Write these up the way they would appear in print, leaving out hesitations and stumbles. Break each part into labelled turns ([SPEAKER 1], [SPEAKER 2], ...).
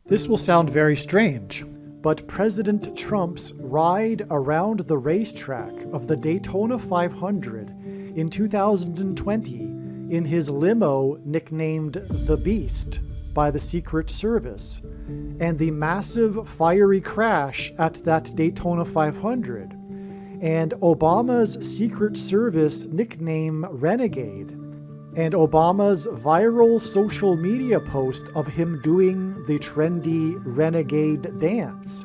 [SPEAKER 1] This will sound very strange, but President Trump's ride around the racetrack of the Daytona 500 in 2020 in his limo nicknamed the Beast by the Secret Service, and the massive fiery crash at that Daytona 500, and Obama's Secret Service nickname Renegade, and Obama's viral social media post of him doing the trendy Renegade dance,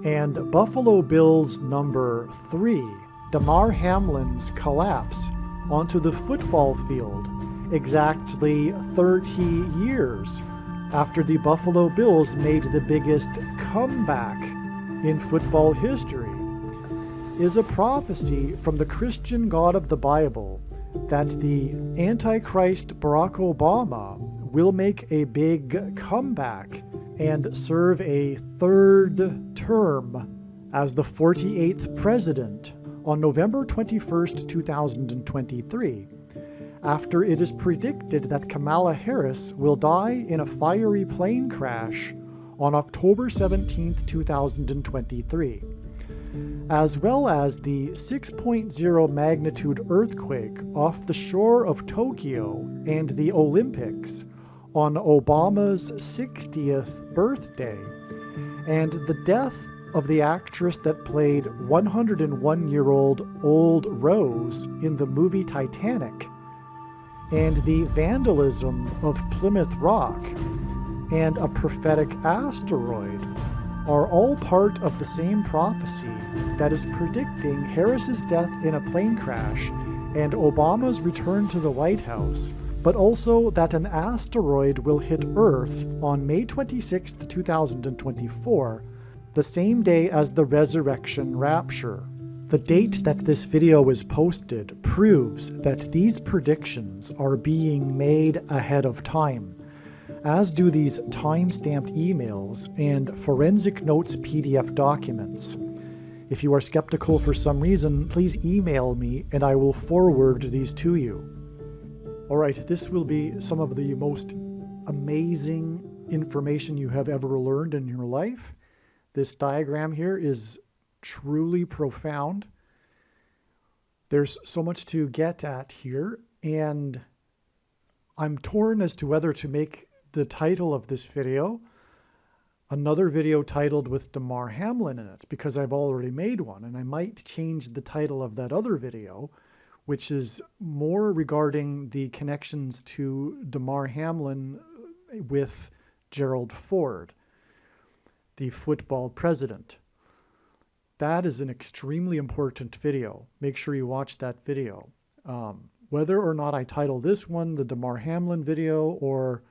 [SPEAKER 1] and Buffalo Bills number 3, Damar Hamlin's collapse onto the football field exactly 30 years after the Buffalo Bills made the biggest comeback in football history, is a prophecy from the Christian God of the Bible that the Antichrist Barack Obama will make a big comeback and serve a third term as the 48th president on November 21st, 2023, after it is predicted that Kamala Harris will die in a fiery plane crash on October 17th, 2023, as well as the 6.0 magnitude earthquake off the shore of Tokyo and the Olympics on Obama's 60th birthday, and the death of the actress that played 101-year-old Old Rose in the movie Titanic, and the vandalism of Plymouth Rock, and a prophetic asteroid are all part of the same prophecy that is predicting Harris's death in a plane crash and Obama's return to the White House, but also that an asteroid will hit Earth on May 26, 2024, the same day as the resurrection rapture. The date that this video was posted proves that these predictions are being made ahead of time, as do these time-stamped emails and forensic notes PDF documents. If you are skeptical for some reason, please email me and I will forward these to you. Alright, this will be some of the most amazing information you have ever learned in your life. This diagram here is truly profound. There's so much to get at here, and I'm torn as to whether to make the title of this video another video titled with Damar Hamlin in it, because I've already made one, and I might change the title of that other video, which is more regarding the connections to Damar Hamlin with Gerald Ford, the football president. That is an extremely important video. Make sure you watch that video. Whether or not I title this one the Damar Hamlin video or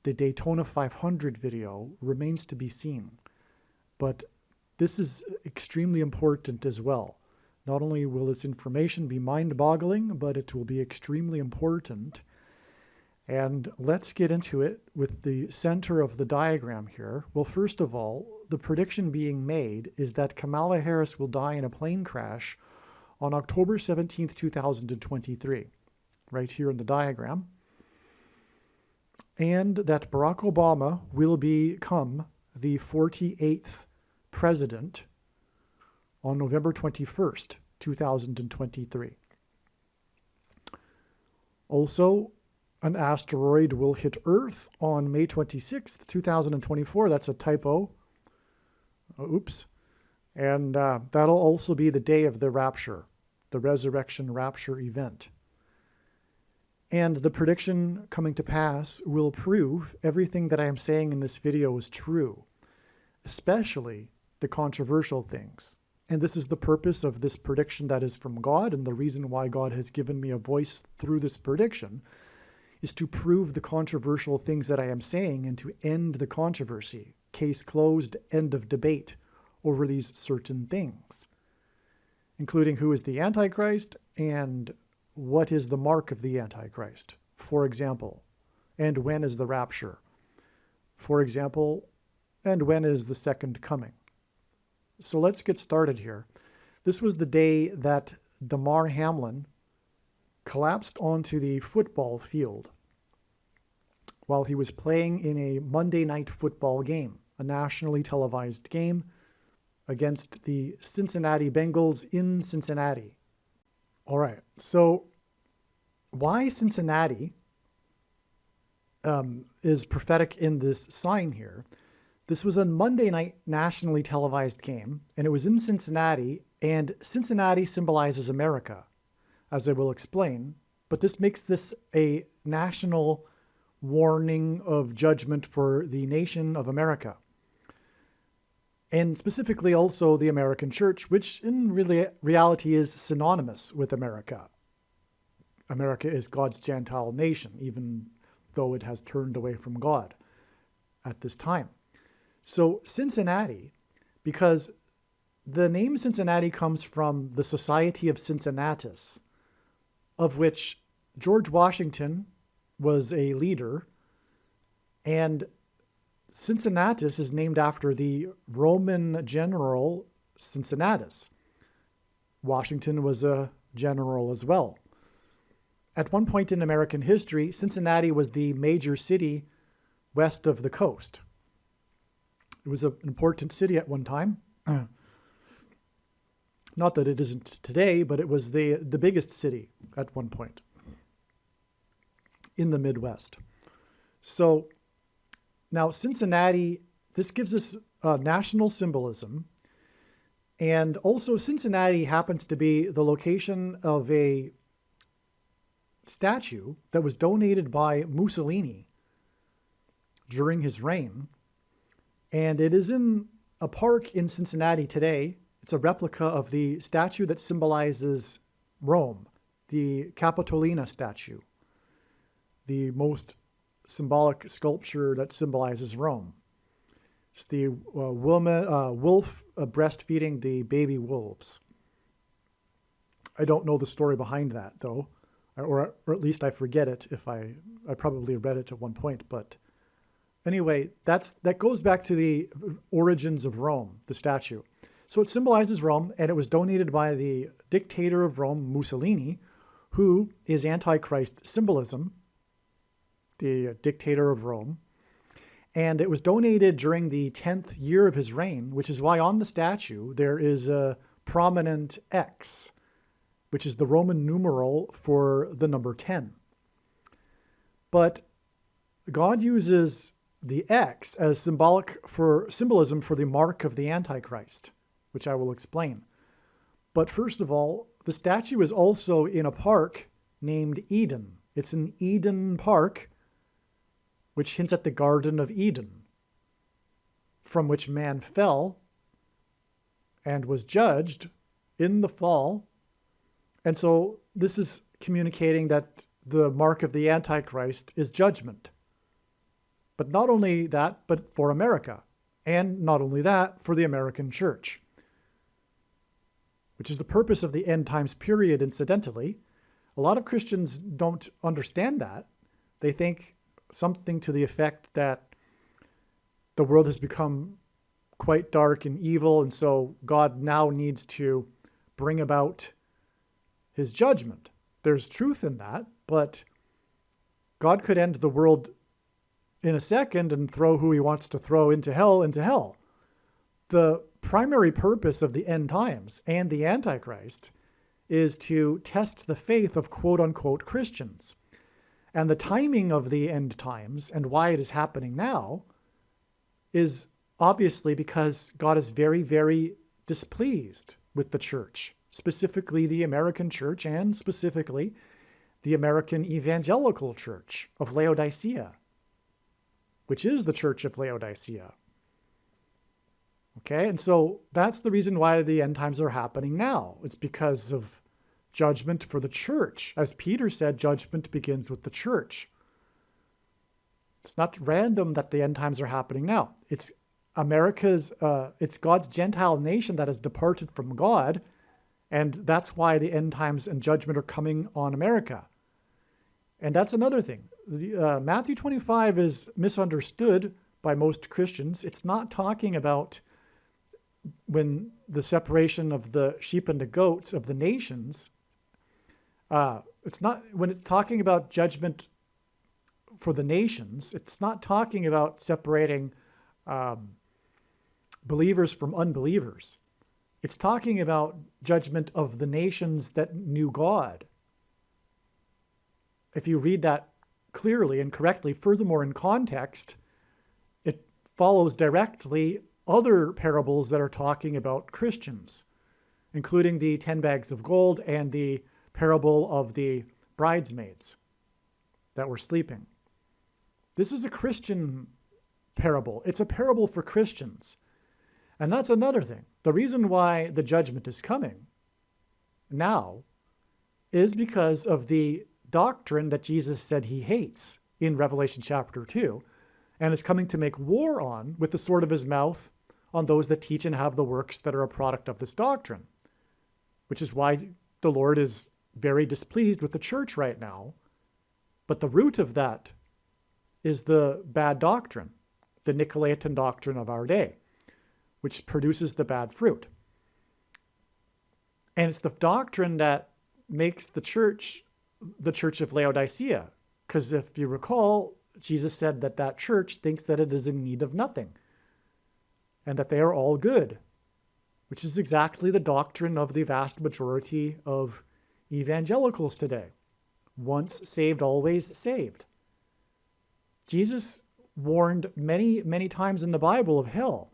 [SPEAKER 1] the Daytona 500 video remains to be seen. But this is extremely important as well. Not only will this information be mind-boggling, but it will be extremely important. And let's get into it with the center of the diagram here. Well, first of all, the prediction being made is that Kamala Harris will die in a plane crash on October 17th, 2023, right here in the diagram. And that Barack Obama will become the 48th president on November 21st, 2023. Also, an asteroid will hit Earth on May 26th, 2024. That's a typo. Oops. And that'll also be the day of the rapture, the resurrection rapture event. And the prediction coming to pass will prove everything that I am saying in this video is true, especially the controversial things. And this is the purpose of this prediction that is from God, and the reason why God has given me a voice through this prediction is to prove the controversial things that I am saying and to end the controversy. Case closed, end of debate over these certain things, including who is the Antichrist and what is the mark of the Antichrist, for example, and when is the rapture, for example, and when is the second coming. So let's get started here. This was the day that Damar Hamlin collapsed onto the football field while he was playing in a Monday night football game. a nationally televised game against the Cincinnati Bengals in Cincinnati. All right, so why Cincinnati is prophetic in this sign here. This was a Monday night nationally televised game, and it was in Cincinnati, and Cincinnati symbolizes America, as I will explain. But this makes this a national warning of judgment for the nation of America. And specifically also the American church, which in reality is synonymous with America. America is God's Gentile nation, even though it has turned away from God at this time. So Cincinnati, because the name Cincinnati comes from the Society of Cincinnatus, of which George Washington was a leader, and Cincinnatus is named after the Roman general Cincinnatus. Washington was a general as well. At one point in American history, Cincinnati was the major city west of the coast. It was an important city at one time. Not that it isn't today, but it was the biggest city at one point in the Midwest. So now Cincinnati, this gives us national symbolism. And also Cincinnati happens to be the location of a statue that was donated by Mussolini during his reign. And it is in a park in Cincinnati today. It's a replica of the statue that symbolizes Rome, the Capitolina statue, the most symbolic sculpture that symbolizes Rome. It's the wolf breastfeeding the baby wolves. I don't know the story behind that, though, or at least I forget it. If I probably read it at one point, but anyway, that goes back to the origins of Rome, the statue. So it symbolizes Rome, and it was donated by the dictator of Rome, Mussolini, who is Antichrist symbolism, the dictator of Rome. And it was donated during the 10th year of his reign, which is why on the statue there is a prominent X, which is the Roman numeral for the number 10. But God uses the X as symbolism for the mark of the Antichrist, which I will explain. But first of all, the statue is also in a park named Eden. It's an Eden Park, which hints at the Garden of Eden, from which man fell and was judged in the fall. And so this is communicating that the mark of the Antichrist is judgment. But not only that, but for America. And not only that, for the American church, which is the purpose of the end times period, incidentally. A lot of Christians don't understand that. They think something to the effect that the world has become quite dark and evil, and so God now needs to bring about his judgment. There's truth in that, but God could end the world in a second and throw who he wants to throw into hell. The primary purpose of the end times and the Antichrist is to test the faith of quote-unquote Christians. And the timing of the end times and why it is happening now is obviously because God is very, very displeased with the church, specifically the American church and specifically the American evangelical church of Laodicea, which is the church of Laodicea. Okay, and so that's the reason why the end times are happening now. It's because of judgment for the church. As Peter said, judgment begins with the church. It's not random that the end times are happening now. It's it's God's Gentile nation that has departed from God, and that's why the end times and judgment are coming on America. And that's another thing. Matthew 25 is misunderstood by most Christians. It's not talking about when the separation of the sheep and the goats of the nations. It's not when it's talking about judgment for the nations. It's not talking about separating believers from unbelievers. It's talking about judgment of the nations that knew God. If you read that clearly and correctly, furthermore in context, it follows directly other parables that are talking about Christians, including the 10 bags of gold and the parable of the bridesmaids that were sleeping. This is a Christian parable. It's a parable for Christians. And that's another thing. The reason why the judgment is coming now is because of the doctrine that Jesus said he hates in Revelation chapter 2, and is coming to make war on with the sword of his mouth on those that teach and have the works that are a product of this doctrine, which is why the Lord is very displeased with the church right now. But the root of that is the bad doctrine, the Nicolaitan doctrine of our day, which produces the bad fruit. And it's the doctrine that makes the church of Laodicea. Because if you recall, Jesus said that that church thinks that it is in need of nothing and that they are all good, which is exactly the doctrine of the vast majority of evangelicals today. Once saved, always saved. Jesus warned many, many times in the Bible of hell.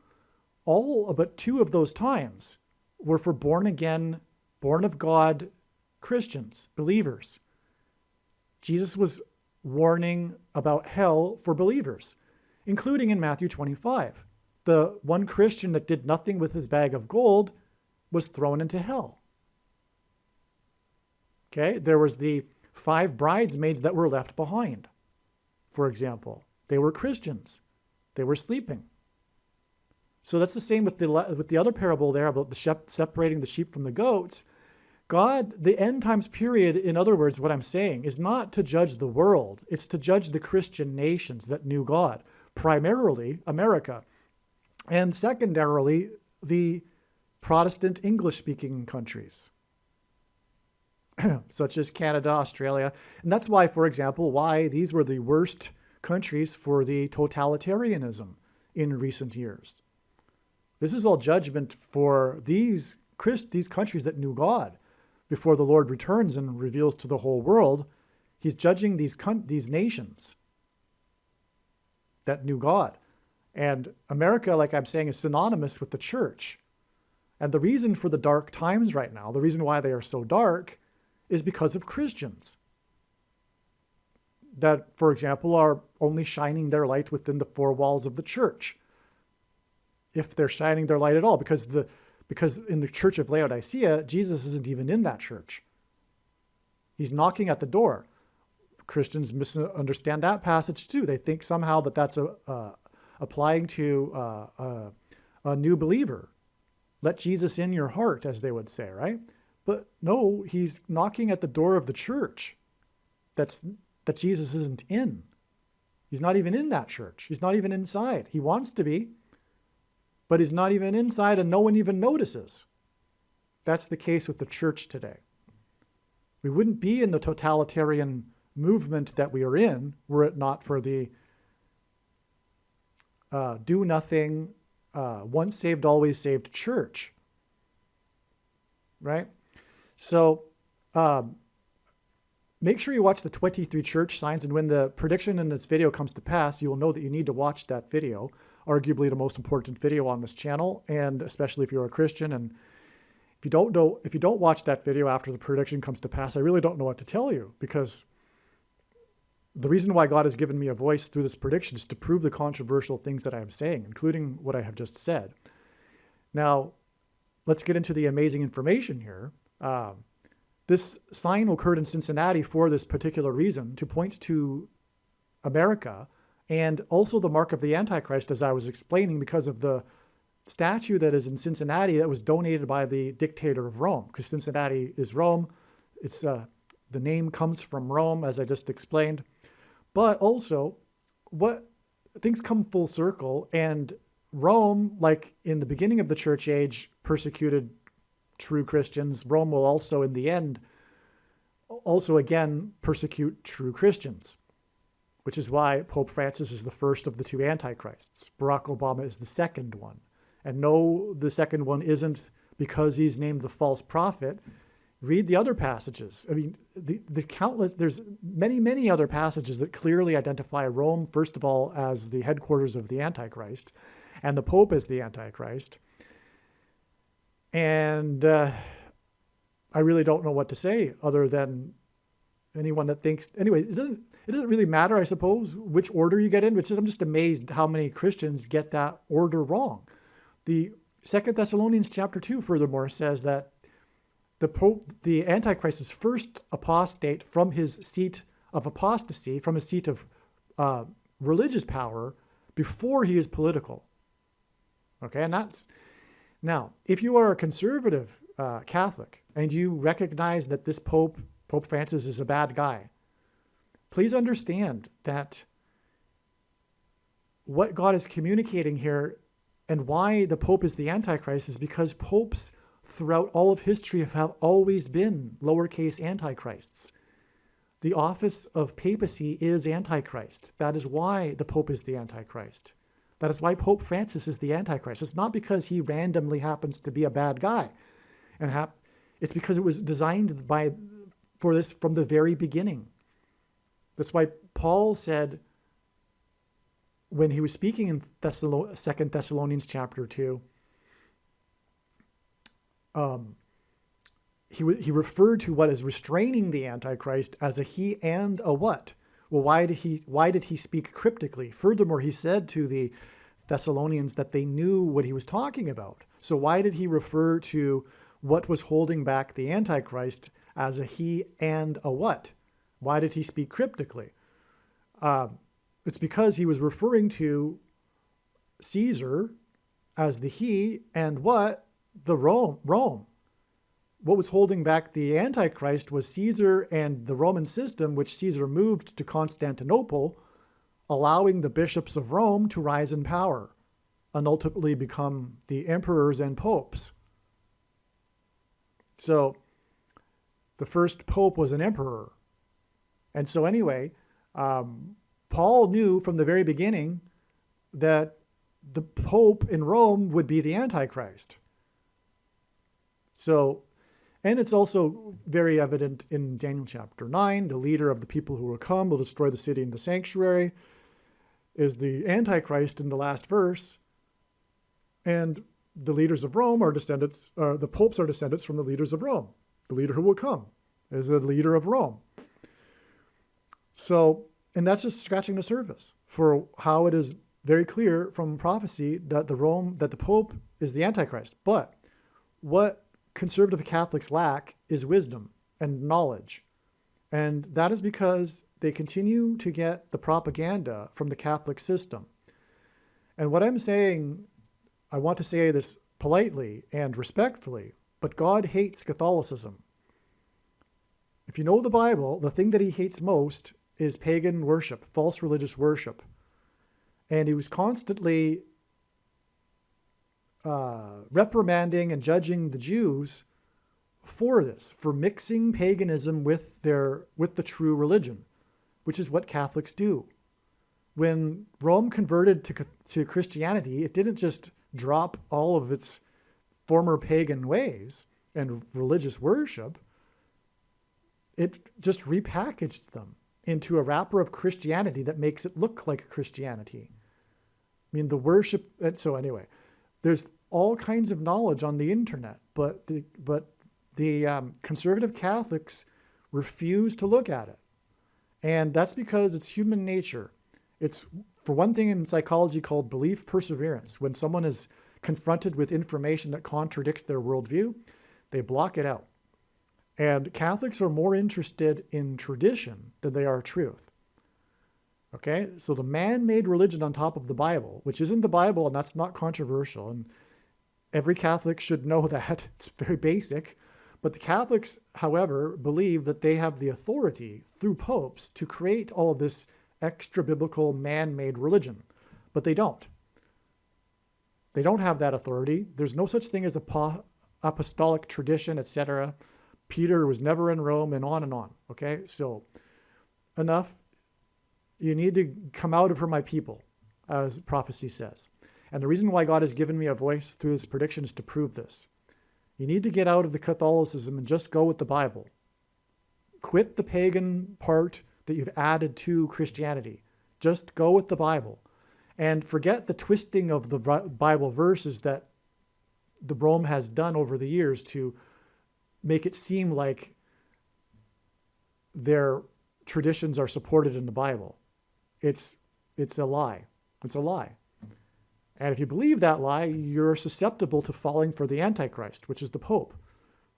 [SPEAKER 1] All but 2 of those times were for born again, born of God Christians, believers. Jesus was warning about hell for believers, including in Matthew 25. The one Christian that did nothing with his bag of gold was thrown into hell. Okay, there was the 5 bridesmaids that were left behind, for example. They were Christians. They were sleeping. So that's the same with the other parable there about the separating the sheep from the goats. God, the end times period, in other words, what I'm saying, is not to judge the world. It's to judge the Christian nations that knew God, primarily America, and secondarily the Protestant English-speaking countries, such as Canada, Australia. And that's why, for example, why these were the worst countries for the totalitarianism in recent years. This is all judgment for these countries that knew God. Before the Lord returns and reveals to the whole world, he's judging these nations that knew God. And America, like I'm saying, is synonymous with the church. And the reason for the dark times right now, the reason why they are so dark, is because of Christians that, for example, are only shining their light within the 4 walls of the church, if they're shining their light at all, because in the church of Laodicea, Jesus isn't even in that church. He's knocking at the door. Christians misunderstand that passage too. They think somehow that that's applying to a new believer. Let Jesus in your heart, as they would say, right? But no, he's knocking at the door of the church that Jesus isn't in. He's not even in that church. He's not even inside. He wants to be, but he's not even inside, and no one even notices. That's the case with the church today. We wouldn't be in the totalitarian movement that we are in were it not for the do nothing, once saved, always saved church. Right? So make sure you watch the 23 church signs, and when the prediction in this video comes to pass, you will know that you need to watch that video, arguably the most important video on this channel, and especially if you're a Christian. And if you don't watch that video after the prediction comes to pass, I really don't know what to tell you, because the reason why God has given me a voice through this prediction is to prove the controversial things that I am saying, including what I have just said. Now, let's get into the amazing information here. This sign occurred in Cincinnati for this particular reason, to point to America, and also the mark of the Antichrist, as I was explaining, because of the statue that is in Cincinnati that was donated by the dictator of Rome, because Cincinnati is Rome. It's the name comes from Rome, as I just explained. But also, what things come full circle, and Rome, like in the beginning of the church age, persecuted true Christians. Rome will also, in the end, also again persecute true Christians, which is why Pope Francis is the first of the 2 antichrists. Barack Obama is the second one. And no, the second one isn't because he's named the false prophet. Read the other passages. I mean, the countless, there's many, many other passages that clearly identify Rome, first of all, as the headquarters of the Antichrist, and the Pope as the Antichrist. And I really don't know what to say other than anyone that thinks, anyway, it doesn't really matter, I suppose, which order you get in, which is, I'm just amazed how many Christians get that order wrong. The 2 Thessalonians chapter 2, furthermore, says that the Pope, the Antichrist, is first apostate from his seat of apostasy, from his seat of religious power, before he is political. Okay, and that's, now, if you are a conservative Catholic and you recognize that this Pope Francis, is a bad guy, please understand that what God is communicating here and why the Pope is the Antichrist is because popes throughout all of history have always been lowercase antichrists. The office of papacy is Antichrist. That is why the Pope is the Antichrist. That is why Pope Francis is the Antichrist. It's not because he randomly happens to be a bad guy. It's because it was designed for this from the very beginning. That's why Paul said, when he was speaking in 2 Thessalonians chapter 2, he referred to what is restraining the Antichrist as a he and a what. Well, why did he speak cryptically? Furthermore, he said to the Thessalonians that they knew what he was talking about. So why did he refer to what was holding back the Antichrist as a he and a what? Why did he speak cryptically? It's because he was referring to Caesar as the he and what? The Rome. What was holding back the Antichrist was Caesar and the Roman system, which Caesar moved to Constantinople, allowing the bishops of Rome to rise in power and ultimately become the emperors and popes. So the first pope was an emperor. And so anyway, Paul knew from the very beginning that the pope in Rome would be the Antichrist. So, and it's also very evident in Daniel chapter 9, the leader of the people who will come, will destroy the city and the sanctuary, is the Antichrist in the last verse. And the leaders of Rome are descendants, the popes are descendants from the leaders of Rome. The leader who will come is the leader of Rome. So, and that's just scratching the surface for how it is very clear from prophecy that the Pope is the Antichrist. But what conservative Catholics lack is wisdom and knowledge. And that is because they continue to get the propaganda from the Catholic system. And what I'm saying, I want to say this politely and respectfully, but God hates Catholicism. If you know the Bible, the thing that he hates most is pagan worship, false religious worship. And he was constantly reprimanding and judging the Jews for this, for mixing paganism with the true religion, which is what Catholics do. When Rome converted to Christianity, it didn't just drop all of its former pagan ways and religious worship. It just repackaged them into a wrapper of Christianity that makes it look like Christianity. I mean, the worship, and so anyway, there's all kinds of knowledge on the internet, but the conservative Catholics refuse to look at it. And that's because it's human nature. It's, for one thing, in psychology called belief perseverance. When someone is confronted with information that contradicts their worldview, they block it out. And Catholics are more interested in tradition than they are truth. Okay, so the man-made religion on top of the Bible, which isn't the Bible, and that's not controversial, and every Catholic should know that. It's very basic. But the Catholics, however, believe that they have the authority through popes to create all of this extra-biblical man-made religion. But they don't. They don't have that authority. There's no such thing as apostolic tradition, etc. Peter was never in Rome, and on, okay? So, enough. You need to come out of her, my people, as prophecy says. And the reason why God has given me a voice through this prediction is to prove this. You need to get out of the Catholicism and just go with the Bible. Quit the pagan part that you've added to Christianity. Just go with the Bible. And forget the twisting of the Bible verses that the Rome has done over the years to make it seem like their traditions are supported in the Bible. It's a lie. It's a lie. And if you believe that lie, you're susceptible to falling for the Antichrist, which is the Pope.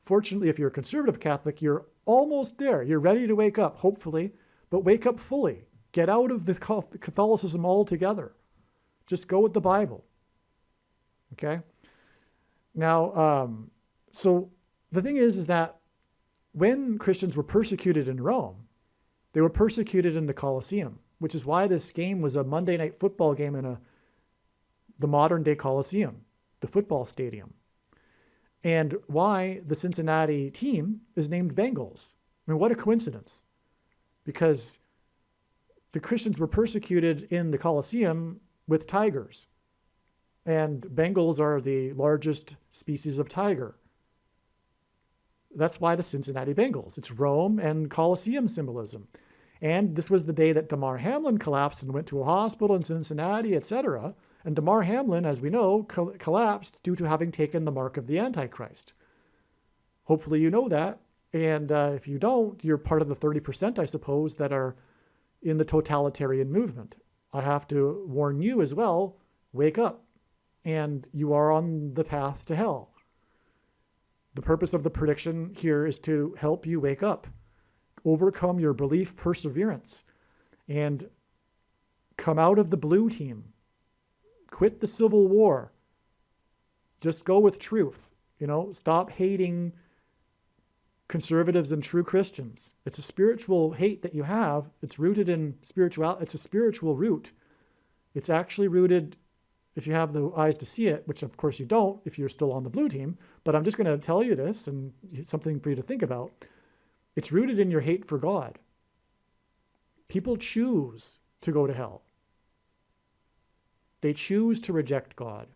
[SPEAKER 1] Fortunately, if you're a conservative Catholic, you're almost there. You're ready to wake up, hopefully, but wake up fully. Get out of the Catholicism altogether. Just go with the Bible. Okay? Now, so the thing is that when Christians were persecuted in Rome, they were persecuted in the Colosseum, which is why this game was a Monday night football game in the modern day Colosseum, the football stadium. And why the Cincinnati team is named Bengals. I mean, what a coincidence. Because the Christians were persecuted in the Colosseum with tigers. And Bengals are the largest species of tiger. That's why the Cincinnati Bengals. It's Rome and Colosseum symbolism. And this was the day that Damar Hamlin collapsed and went to a hospital in Cincinnati, etc. And Damar Hamlin, as we know, collapsed due to having taken the mark of the Antichrist. Hopefully you know that. And if you don't, you're part of the 30%, I suppose, that are in the totalitarian movement. I have to warn you as well, wake up. And you are on the path to hell. The purpose of the prediction here is to help you wake up, overcome your belief perseverance, and come out of the blue team. Quit the civil war. Just go with truth. Stop hating conservatives and true Christians. It's a spiritual hate that you have. It's rooted in spirituality. It's a spiritual root. It's actually rooted, if you have the eyes to see it, which of course you don't if you're still on the blue team, but I'm just going to tell you this, and it's something for you to think about. It's rooted in your hate for God. People choose to go to hell. They choose to reject God.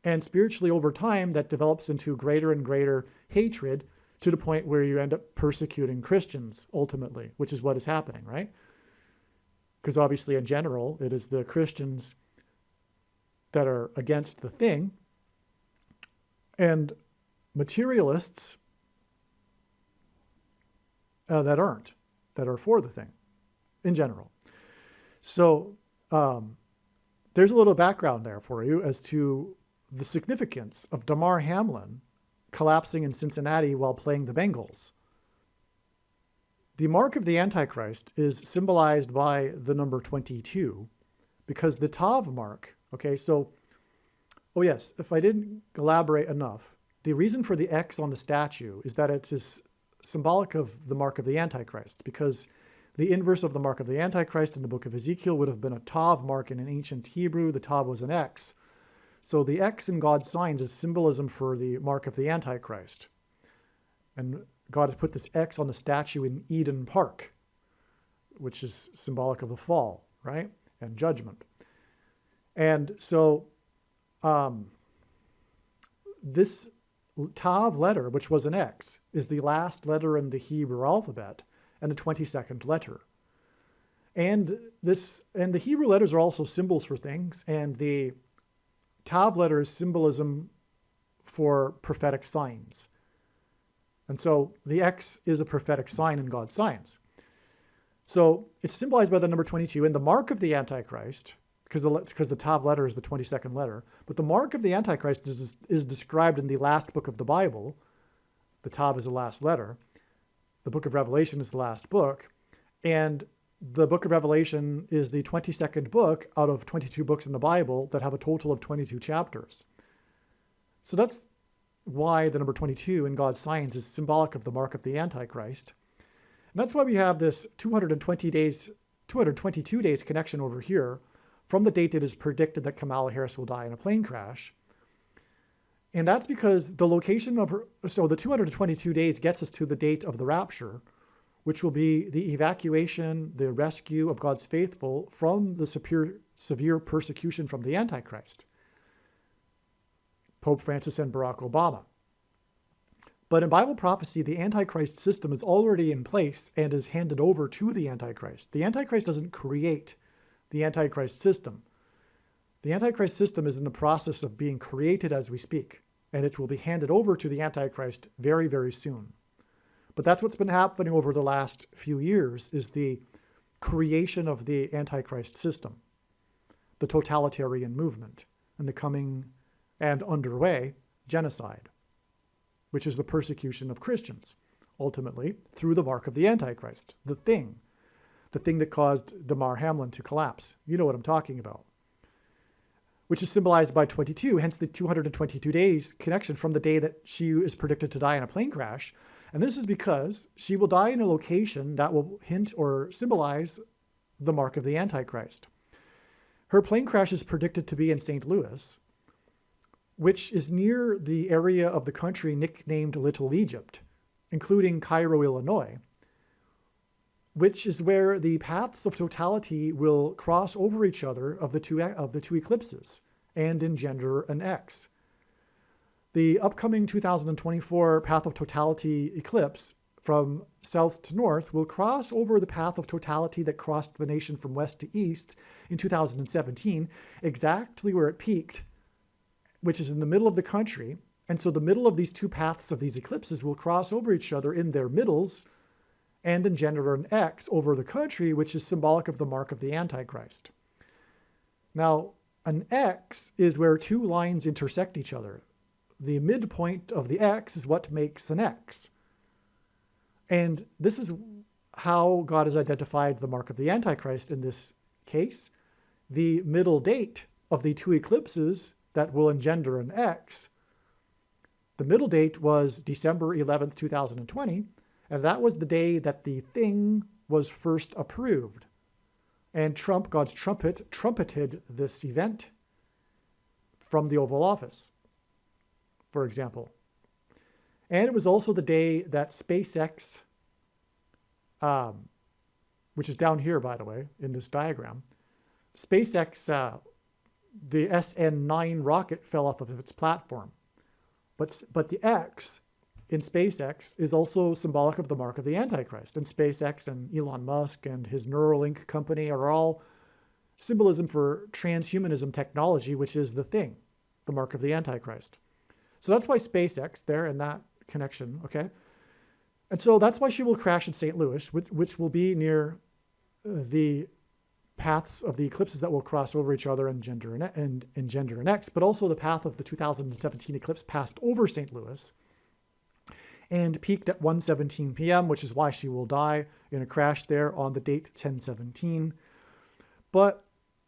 [SPEAKER 1] And spiritually over time, that develops into greater and greater hatred to the point where you end up persecuting Christians ultimately, which is what is happening, right? Because obviously in general, it is the Christians that are against the thing, and materialists that aren't, that are for the thing in general. So there's a little background there for you as to the significance of Damar Hamlin collapsing in Cincinnati while playing the Bengals. The mark of the Antichrist is symbolized by the number 22 because the Tav mark, okay, so, oh yes, if I didn't elaborate enough, the reason for the X on the statue is that it is symbolic of the mark of the Antichrist, because the inverse of the mark of the Antichrist in the book of Ezekiel would have been a Tav mark in an ancient Hebrew. The Tav was an X. So the X in God's signs is symbolism for the mark of the Antichrist. And God has put this X on the statue in Eden Park, which is symbolic of the fall, right? And judgment. And so this Tav letter, which was an X, is the last letter in the Hebrew alphabet and the 22nd letter. And the Hebrew letters are also symbols for things, and the Tav letter is symbolism for prophetic signs. And so the X is a prophetic sign in God's signs. So it's symbolized by the number 22, and the mark of the Antichrist, because the Tav letter is the 22nd letter, but the mark of the Antichrist is described in the last book of the Bible. The Tav is the last letter. The book of Revelation is the last book. And the book of Revelation is the 22nd book out of 22 books in the Bible that have a total of 22 chapters. So that's why the number 22 in God's signs is symbolic of the mark of the Antichrist. And that's why we have this 222 days connection over here from the date it is predicted that Kamala Harris will die in a plane crash. And that's because the location of her, so the 222 days gets us to the date of the rapture, which will be the evacuation, the rescue of God's faithful from the severe persecution from the Antichrist. Pope Francis and Barack Obama. But in Bible prophecy, the Antichrist system is already in place and is handed over to the Antichrist. The Antichrist doesn't create the Antichrist system. The Antichrist system is in the process of being created as we speak, and it will be handed over to the Antichrist very, very soon. But that's what's been happening over the last few years, is the creation of the Antichrist system, the totalitarian movement, and the coming and underway genocide, which is the persecution of Christians, ultimately, through the mark of the Antichrist, the thing that caused Damar Hamlin to collapse. You know what I'm talking about. Which is symbolized by 22, hence the 222 days connection from the day that she is predicted to die in a plane crash. And this is because she will die in a location that will hint or symbolize the mark of the Antichrist. Her plane crash is predicted to be in St. Louis, which is near the area of the country nicknamed Little Egypt, including Cairo, Illinois, which is where the paths of totality will cross over each other of the two eclipses and engender an X. The upcoming 2024 path of totality eclipse from south to north will cross over the path of totality that crossed the nation from west to east in 2017, exactly where it peaked, which is in the middle of the country. And so the middle of these two paths of these eclipses will cross over each other in their middles and engender an X over the country, which is symbolic of the mark of the Antichrist. Now, an X is where two lines intersect each other. The midpoint of the X is what makes an X. And this is how God has identified the mark of the Antichrist in this case. The middle date of the two eclipses that will engender an X, the middle date was December 11th, 2020, and that was the day that the thing was first approved. And Trump, God's trumpet, trumpeted this event from the Oval Office, for example. And it was also the day that SpaceX, which is down here, by the way, in this diagram, SpaceX, the SN9 rocket fell off of its platform. But the X in SpaceX is also symbolic of the mark of the Antichrist. And SpaceX and Elon Musk and his Neuralink company are all symbolism for transhumanism technology, which is the thing, the mark of the Antichrist. So that's why SpaceX there in that connection, okay? And so that's why she will crash in St. Louis, which will be near the paths of the eclipses that will cross over each other and engender an X, but also the path of the 2017 eclipse passed over St. Louis and peaked at 1:17 p.m., which is why she will die in a crash there on the date 10/17. But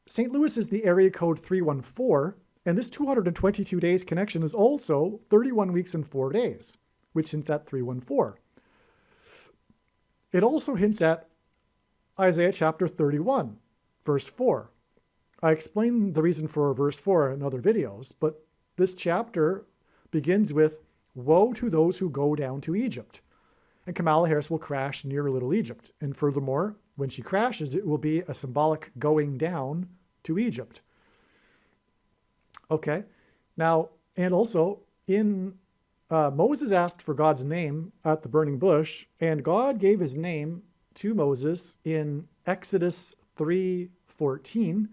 [SPEAKER 1] St. Louis is the area code 314, and this 222 days connection is also 31 weeks and 4 days, which hints at 314. It also hints at Isaiah chapter 31, verse 4. I explained the reason for verse 4 in other videos, but this chapter begins with, "Woe to those who go down to Egypt." And Kamala Harris will crash near Little Egypt. And furthermore, when she crashes, it will be a symbolic going down to Egypt. Okay. Now, and also in Moses asked for God's name at the burning bush, and God gave his name to Moses in Exodus 3:14,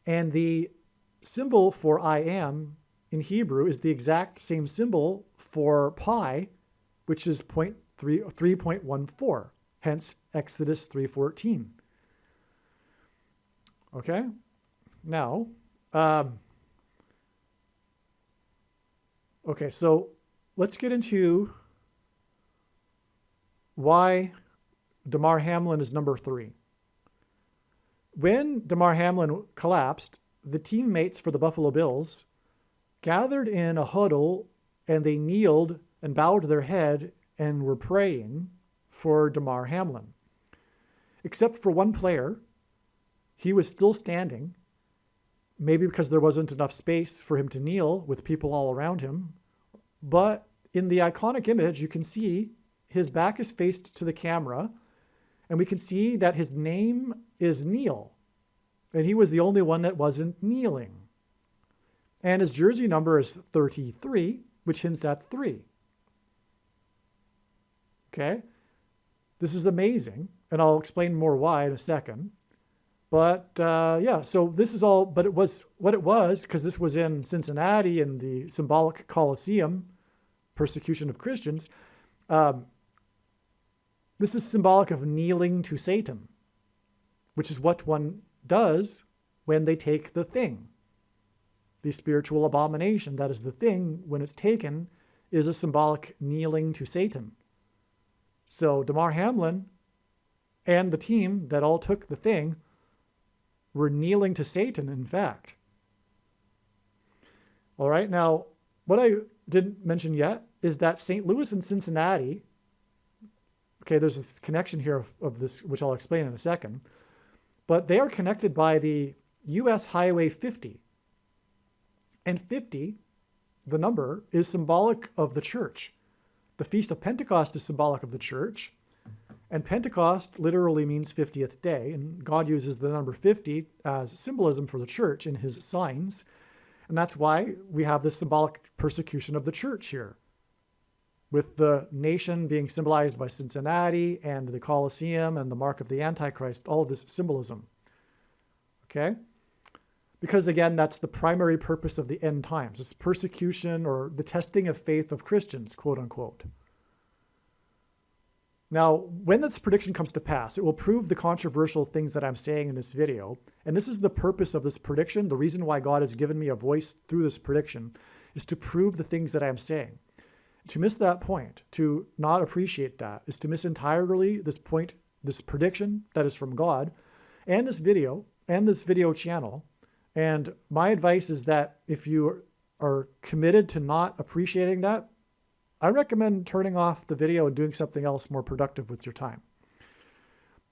[SPEAKER 1] and the symbol for I am in Hebrew is the exact same symbol for pi, which is 3.14, hence Exodus 3:14. Okay, now, okay, so let's get into why Damar Hamlin is number 3. When Damar Hamlin collapsed, the teammates for the Buffalo Bills gathered in a huddle and they kneeled and bowed their head and were praying for Damar Hamlin. Except for one player, he was still standing, maybe because there wasn't enough space for him to kneel with people all around him. But in the iconic image, you can see his back is faced to the camera, and we can see that his name is Neil, and he was the only one that wasn't kneeling. And his jersey number is 33, which hints at 3. Okay? This is amazing, and I'll explain more why in a second. But yeah, so this is all, but it was what it was, because this was in Cincinnati in the symbolic Colosseum, persecution of Christians. This is symbolic of kneeling to Satan, which is what one does when they take the thing. The spiritual abomination, that is the thing, when it's taken, is a symbolic kneeling to Satan. So Damar Hamlin and the team that all took the thing were kneeling to Satan, in fact. All right, now, what I didn't mention yet is that St. Louis and Cincinnati, okay, there's this connection here of this, which I'll explain in a second, but they are connected by the U.S. Highway 50. And 50, the number, is symbolic of the church. The Feast of Pentecost is symbolic of the church, and Pentecost literally means 50th day, and God uses the number 50 as symbolism for the church in his signs, and that's why we have this symbolic persecution of the church here, with the nation being symbolized by Cincinnati and the Colosseum and the mark of the Antichrist, all of this symbolism. Okay? Because again, that's the primary purpose of the end times. It's persecution or the testing of faith of Christians, quote unquote. Now, when this prediction comes to pass, it will prove the controversial things that I'm saying in this video. And this is the purpose of this prediction. The reason why God has given me a voice through this prediction is to prove the things that I'm saying. To miss that point, to not appreciate that, is to miss entirely this point, this prediction that is from God, and this video channel. And my advice is that if you are committed to not appreciating that, I recommend turning off the video and doing something else more productive with your time.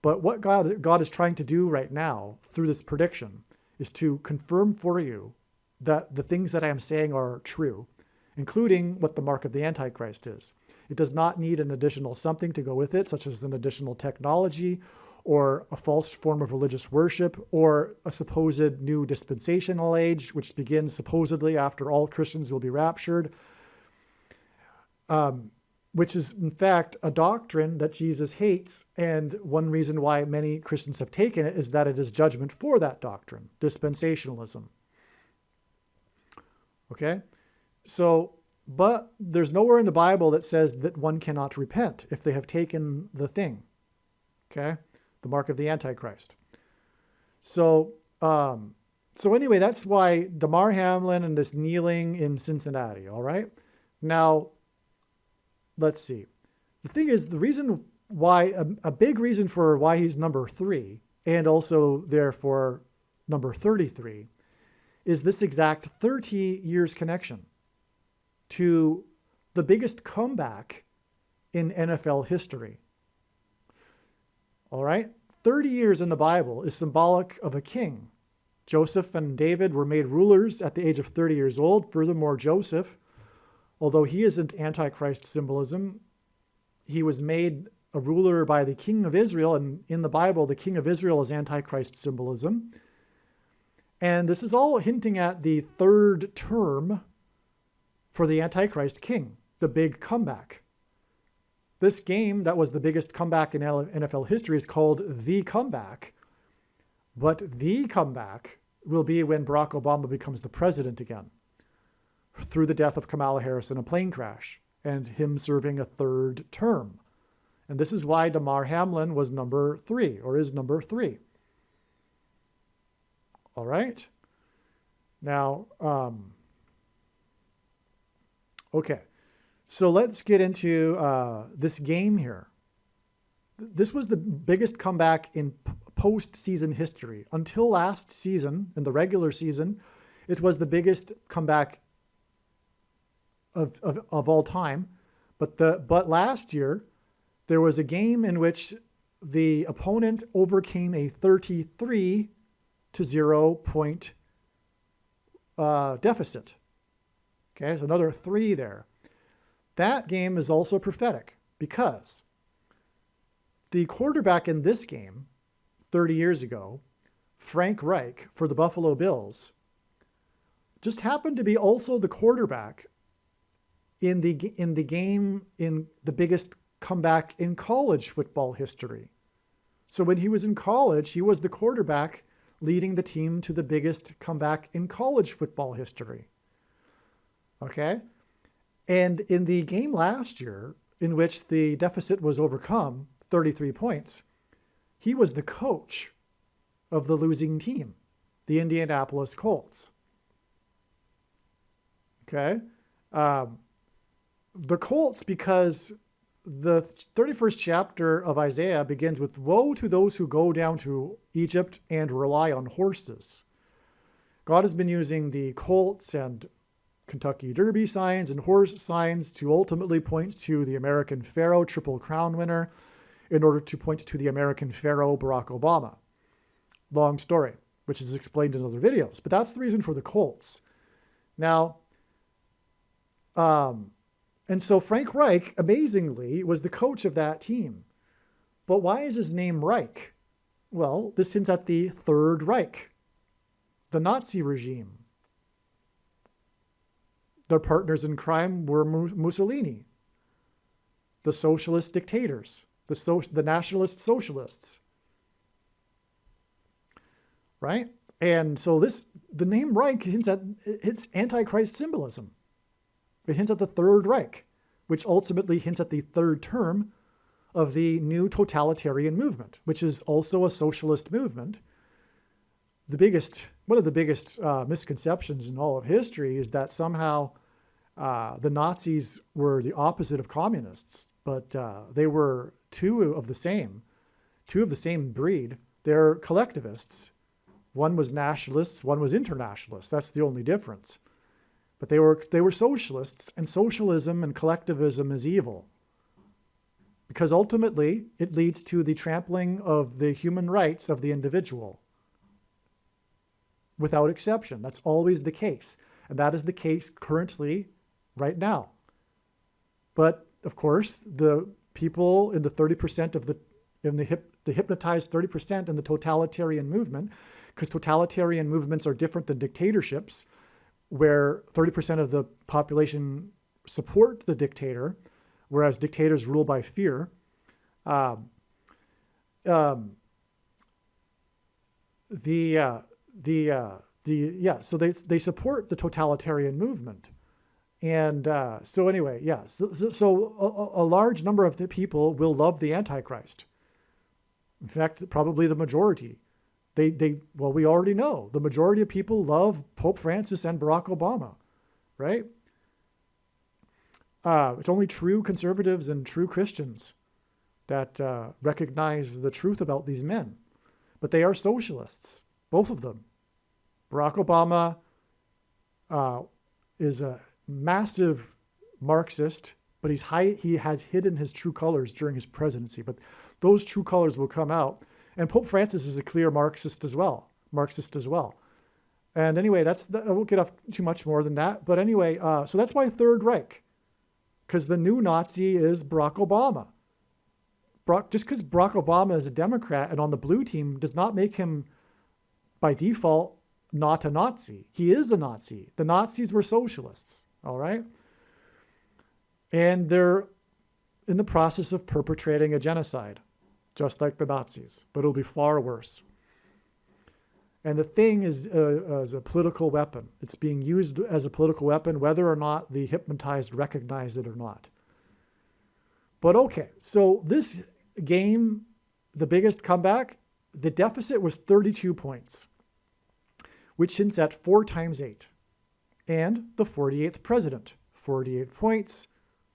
[SPEAKER 1] But what God is trying to do right now through this prediction is to confirm for you that the things that I am saying are true, including what the mark of the Antichrist is. It does not need an additional something to go with it, such as an additional technology or a false form of religious worship, or a supposed new dispensational age, which begins supposedly after all Christians will be raptured, which is in fact a doctrine that Jesus hates. And one reason why many Christians have taken it is that it is judgment for that doctrine, dispensationalism. Okay? So, but there's nowhere in the Bible that says that one cannot repent if they have taken the thing. Okay? The mark of the Antichrist. So anyway, that's why Damar Hamlin and this kneeling in Cincinnati, all right? Now, let's see. The thing is, the reason why, a big reason for why he's number 3, and also therefore number 33, is this exact 30 years connection to the biggest comeback in NFL history. All right? 30 years in the Bible is symbolic of a king. Joseph and David were made rulers at the age of 30 years old. Furthermore, Joseph, although he isn't Antichrist symbolism, he was made a ruler by the king of Israel. And in the Bible, the king of Israel is Antichrist symbolism. And this is all hinting at the third term for the Antichrist king, the big comeback. This game that was the biggest comeback in NFL history is called The Comeback. But the comeback will be when Barack Obama becomes the president again, through the death of Kamala Harris in a plane crash and him serving a third term. And this is why Damar Hamlin was number 3, or is number 3. All right. Now, okay. So let's get into this game here. This was the biggest comeback in postseason history. Until last season, in the regular season, it was the biggest comeback of all time. But last year, there was a game in which the opponent overcame a 33-0 point deficit. Okay, so another 3 there. That game is also prophetic because the quarterback in this game 30 years ago, Frank Reich for the Buffalo Bills, just happened to be also the quarterback in the game in the biggest comeback in college football history. So when he was in college, he was the quarterback leading the team to the biggest comeback in college football history. Okay? And in the game last year, in which the deficit was overcome, 33 points, he was the coach of the losing team, the Indianapolis Colts. Okay? The Colts, because the 31st chapter of Isaiah begins with, "Woe to those who go down to Egypt and rely on horses." God has been using the Colts and Kentucky Derby signs and horse signs to ultimately point to the American Pharaoh Triple Crown winner in order to point to the American Pharaoh Barack Obama. Long story, which is explained in other videos. But that's the reason for the Colts. Now, and so Frank Reich, amazingly, was the coach of that team. But why is his name Reich? Well, this hints at the Third Reich, the Nazi regime. Their partners in crime were Mussolini, the socialist dictators, the nationalist socialists. Right? And so the name Reich hints at its Antichrist symbolism. It hints at the Third Reich, which ultimately hints at the third term of the new totalitarian movement, which is also a socialist movement. One of the biggest misconceptions in all of history is that somehow the Nazis were the opposite of communists, but they were two of the same breed. They're collectivists. One was nationalists, one was internationalists. That's the only difference. But they were socialists, and socialism and collectivism is evil. Because ultimately, it leads to the trampling of the human rights of the individual. Without exception. That's always the case. And that is the case currently, right now. But, of course, the people in the 30% the hypnotized 30% in the totalitarian movement, because totalitarian movements are different than dictatorships, where 30% of the population support the dictator, whereas dictators rule by fear. So they support the totalitarian movement. And so anyway, so a large number of the people will love the Antichrist. In fact, probably the majority. Well, we already know the majority of people love Pope Francis and Barack Obama, right? It's only true conservatives and true Christians that recognize the truth about these men. But they are socialists, both of them. Barack Obama is a massive Marxist, but he has hidden his true colors during his presidency. But those true colors will come out. And Pope Francis is a clear Marxist as well. And anyway, I won't get off too much more than that. But anyway, so that's why Third Reich, because the new Nazi is Barack Obama. Just because Barack Obama is a Democrat and on the blue team does not make him, by default, not a Nazi. He is a Nazi. The Nazis were socialists, all right? And they're in the process of perpetrating a genocide, just like the Nazis, but it'll be far worse. And the thing is a political weapon. It's being used as a political weapon, whether or not the hypnotized recognize it or not. But okay, so this game, the biggest comeback, the deficit was 32 points, which hints at 4 times 8. And the 48th president, 48 points,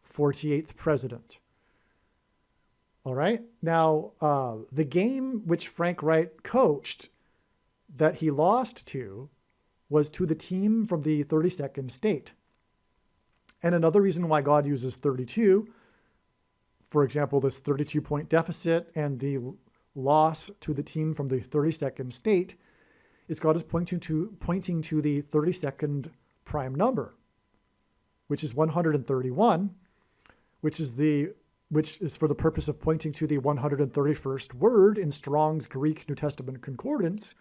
[SPEAKER 1] 48th president. All right. Now, the game which Frank Reich coached that he lost to was to the team from the 32nd state. And another reason why God uses 32, for example, this 32-point deficit and the loss to the team from the 32nd state, is God is pointing to the 32nd prime number, which is 131, which is for the purpose of pointing to the 131st word in Strong's Greek New Testament Concordance,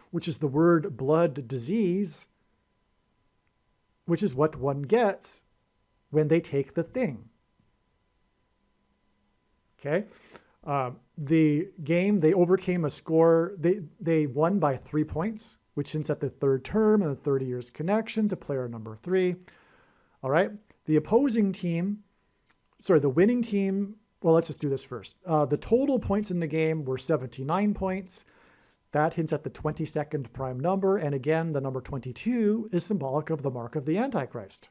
[SPEAKER 1] which is the word blood disease, which is what one gets when they take the thing. Okay. The game, they overcame a score. They won by 3 points, which hints at the third term and the 30 years connection to player number 3. All right. The winning team, well, let's just do this first. The total points in the game were 79 points. That hints at the 22nd prime number. And again, the number 22 is symbolic of the mark of the Antichrist.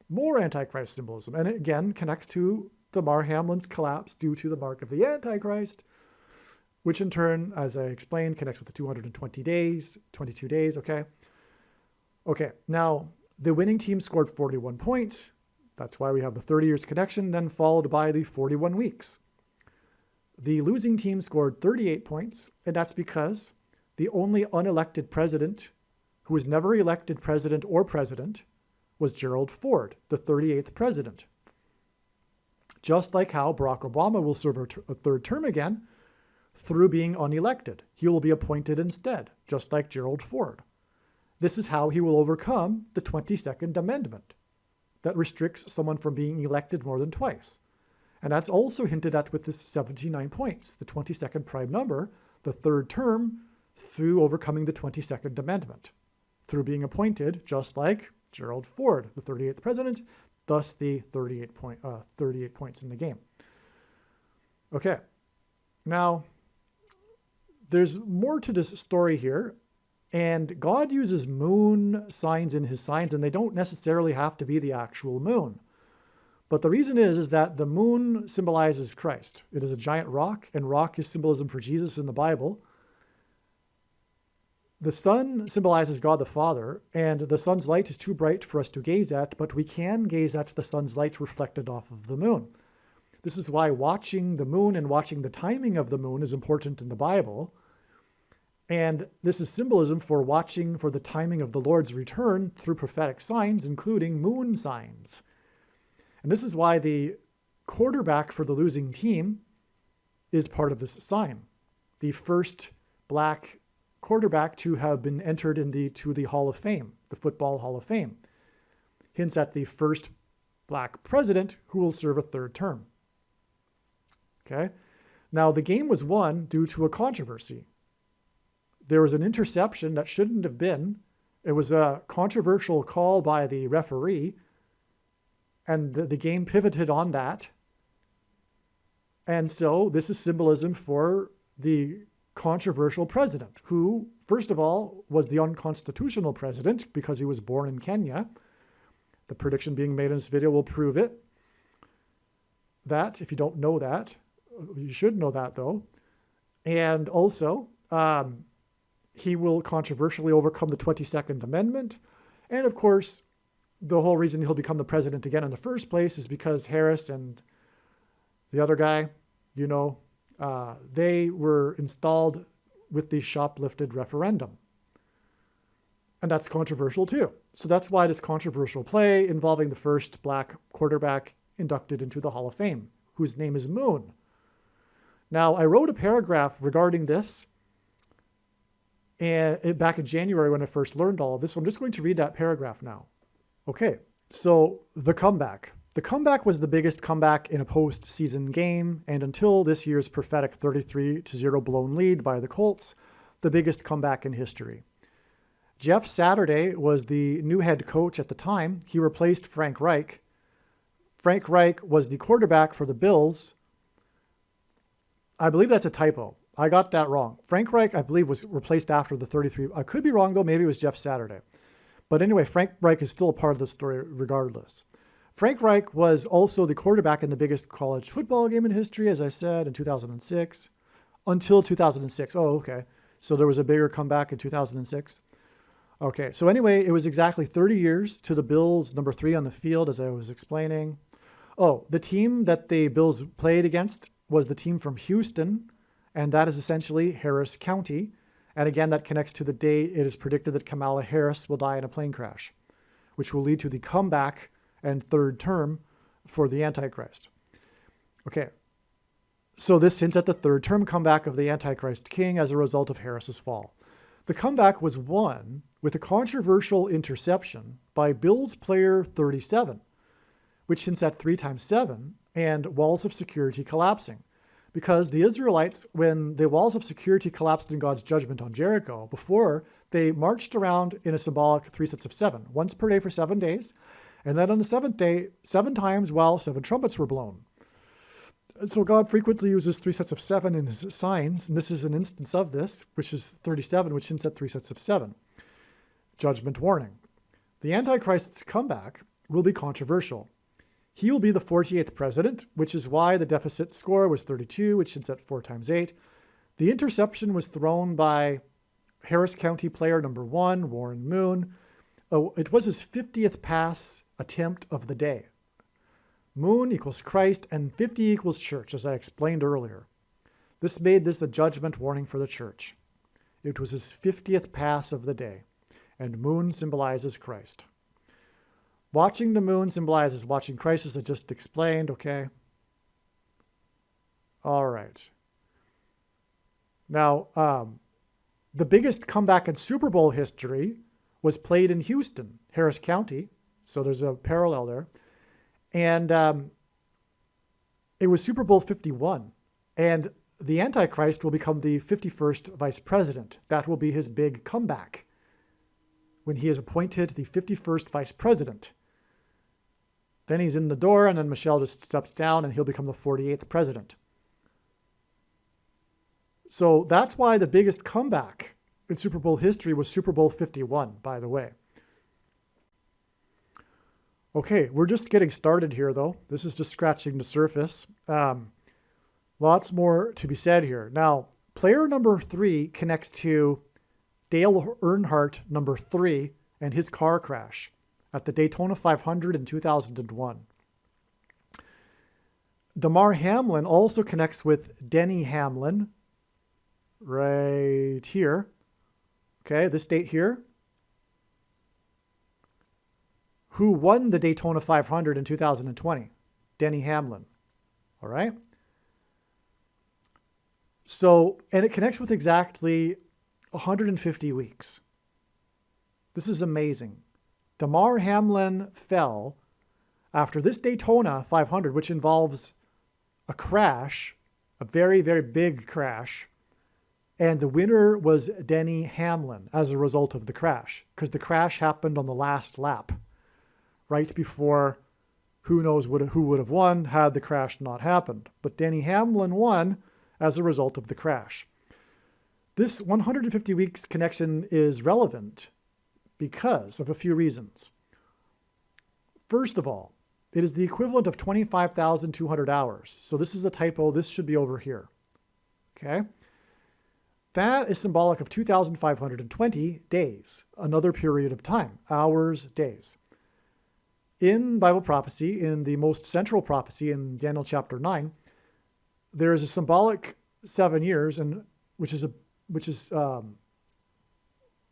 [SPEAKER 1] More Antichrist symbolism. And it again connects to the Mar Hamlin's collapse due to the mark of the Antichrist, which in turn, as I explained, connects with the 220 days, 22 days, okay? Okay, now the winning team scored 41 points. That's why we have the 30 years connection, then followed by the 41 weeks. The losing team scored 38 points, and that's because the only unelected president who was never elected president or president was Gerald Ford, the 38th president. Just like how Barack Obama will serve a third term again through being unelected. He will be appointed instead, just like Gerald Ford. This is how he will overcome the 22nd Amendment that restricts someone from being elected more than twice. And that's also hinted at with this 79 points, the 22nd prime number, the third term, through overcoming the 22nd Amendment, through being appointed, just like Gerald Ford, the 38th president, thus the 38 points in the game. Okay, now there's more to this story here, and God uses moon signs in his signs, and they don't necessarily have to be the actual moon. But the reason is that the moon symbolizes Christ. It is a giant rock, and rock is symbolism for Jesus in the Bible. The sun symbolizes God the Father, and the sun's light is too bright for us to gaze at, but we can gaze at the sun's light reflected off of the moon. This is why watching the moon and watching the timing of the moon is important in the Bible. And this is symbolism for watching for the timing of the Lord's return through prophetic signs, including moon signs. And this is why the quarterback for the losing team is part of this sign. The first black quarterback to have been entered to the Hall of Fame, the Football Hall of Fame. Hints at the first black president who will serve a third term. Okay. Now, the game was won due to a controversy. There was an interception that shouldn't have been. It was a controversial call by the referee, and the game pivoted on that. And so this is symbolism for the controversial president, who, first of all, was the unconstitutional president because he was born in Kenya. The prediction being made in this video will prove it. That, if you don't know that, you should know that though. And also, he will controversially overcome the 22nd Amendment. And of course, the whole reason he'll become the president again in the first place is because Harris and the other guy, they were installed with the shoplifted referendum. And that's controversial too. So that's why this controversial play involving the first black quarterback inducted into the Hall of Fame, whose name is Moon. Now, I wrote a paragraph regarding this back in January when I first learned all of this. So I'm just going to read that paragraph now. Okay, so the comeback. The comeback was the biggest comeback in a postseason game, and until this year's prophetic 33-0 blown lead by the Colts, the biggest comeback in history. Jeff Saturday was the new head coach at the time. He replaced Frank Reich. Frank Reich was the quarterback for the Bills. I believe that's a typo. I got that wrong. Frank Reich, I believe, was replaced after the 33. I could be wrong, though. Maybe it was Jeff Saturday. But anyway, Frank Reich is still a part of the story regardless. Frank Reich was also the quarterback in the biggest college football game in history, as I said, in 2006. Until 2006. Oh, okay. So there was a bigger comeback in 2006. Okay, so anyway, it was exactly 30 years to the Bills' number 3 on the field, as I was explaining. Oh, the team that the Bills played against was the team from Houston, and that is essentially Harris County. And again, that connects to the day it is predicted that Kamala Harris will die in a plane crash, which will lead to the comeback and third term for the Antichrist. Okay, so this hints at the third term comeback of the Antichrist king as a result of Harris's fall. The comeback was won with a controversial interception by Bills player 37, which hints at 3 times 7 and walls of security collapsing. Because the Israelites, when the walls of security collapsed in God's judgment on Jericho, before they marched around in a symbolic 3 sets of 7, once per day for 7 days, and then on the 7th day, 7 times while 7 trumpets were blown. And so God frequently uses 3 sets of 7 in his signs, and this is an instance of this, which is 37, which hints at 3 sets of 7. Judgment warning. The Antichrist's comeback will be controversial. He will be the 48th president, which is why the deficit score was 32, which hints at 4 times 8. The interception was thrown by Harris County player number 1, Warren Moon. Oh, it was his 50th pass attempt of the day. Moon equals Christ and 50 equals church, as I explained earlier. This made this a judgment warning for the church. It was his 50th pass of the day, and moon symbolizes Christ. Watching the moon symbolizes watching Christ, as I just explained, okay? All right. Now, the biggest comeback in Super Bowl history was played in Houston, Harris County, so there's a parallel there. And it was Super Bowl 51, and the Antichrist will become the 51st vice president. That will be his big comeback when he is appointed the 51st vice president. Then he's in the door, and then Michelle just steps down, and he'll become the 48th president. So that's why the biggest comeback in Super Bowl history was Super Bowl 51, by the way. Okay, we're just getting started here, though. This is just scratching the surface. Lots more to be said here. Now, player number 3 connects to Dale Earnhardt number 3 and his car crash at the Daytona 500 in 2001. Damar Hamlin also connects with Denny Hamlin right here. Okay, this date here. Who won the Daytona 500 in 2020? Denny Hamlin. All right. So, and it connects with exactly 150 weeks. This is amazing. Damar Hamlin fell after this Daytona 500, which involves a crash, a very, very big crash. And the winner was Denny Hamlin as a result of the crash, because the crash happened on the last lap, right before who knows who would have won had the crash not happened. But Denny Hamlin won as a result of the crash. This 150 weeks connection is relevant because of a few reasons. First of all, it is the equivalent of 25,200 hours. So this is a typo. This should be over here. Okay? That is symbolic of 2,520 days, another period of time, hours, days. In Bible prophecy, in the most central prophecy in Daniel chapter 9, there is a symbolic 7 years, and which is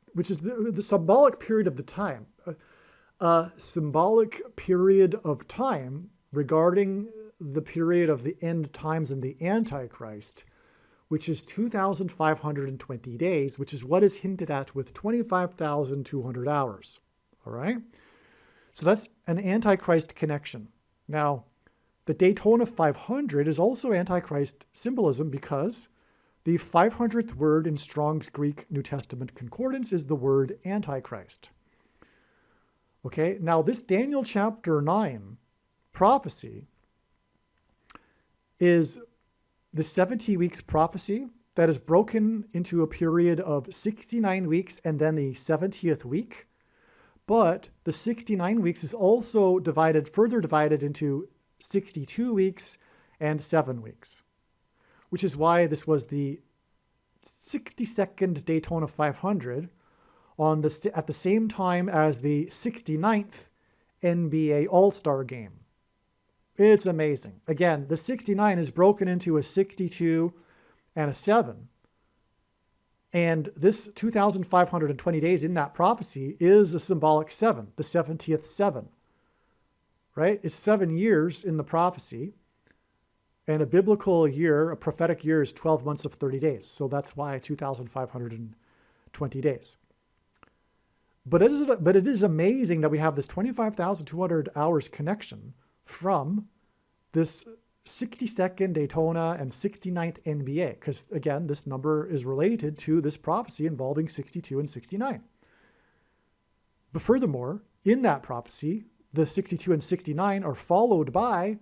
[SPEAKER 1] the symbolic period of the time, a symbolic period of time regarding the period of the end times and the Antichrist, which is 2,520 days, which is what is hinted at with 25,200 hours. All right? So that's an Antichrist connection. Now, the Daytona 500 is also Antichrist symbolism because the 500th word in Strong's Greek New Testament Concordance is the word Antichrist. Okay, now this Daniel chapter 9 prophecy is the 70 weeks prophecy that is broken into a period of 69 weeks and then the 70th week. But the 69 weeks is also further divided into 62 weeks and 7 weeks, which is why this was the 62nd Daytona 500 at the same time as the 69th NBA All-Star Game. It's amazing. Again, the 69 is broken into a 62 and a 7. And this 2,520 days in that prophecy is a symbolic 7, the 70th 7. Right? It's 7 years in the prophecy. And a biblical year, a prophetic year, is 12 months of 30 days. So that's why 2,520 20 days. But it is amazing that we have this 25,200 hours connection from this 62nd Daytona and 69th NBA, because again, this number is related to this prophecy involving 62 and 69. But furthermore, in that prophecy, the 62 and 69 are followed by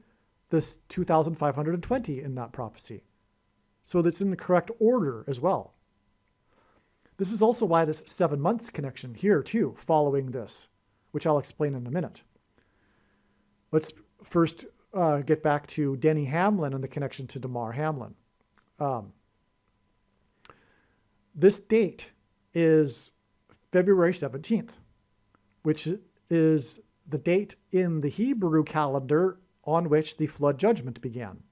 [SPEAKER 1] this 2,520 in that prophecy. So that's in the correct order as well. This is also why this 7 months connection here too, following this, which I'll explain in a minute. Let's first get back to Denny Hamlin and the connection to Damar Hamlin. This date is February 17th, which is the date in the Hebrew calendar on which the flood judgment began,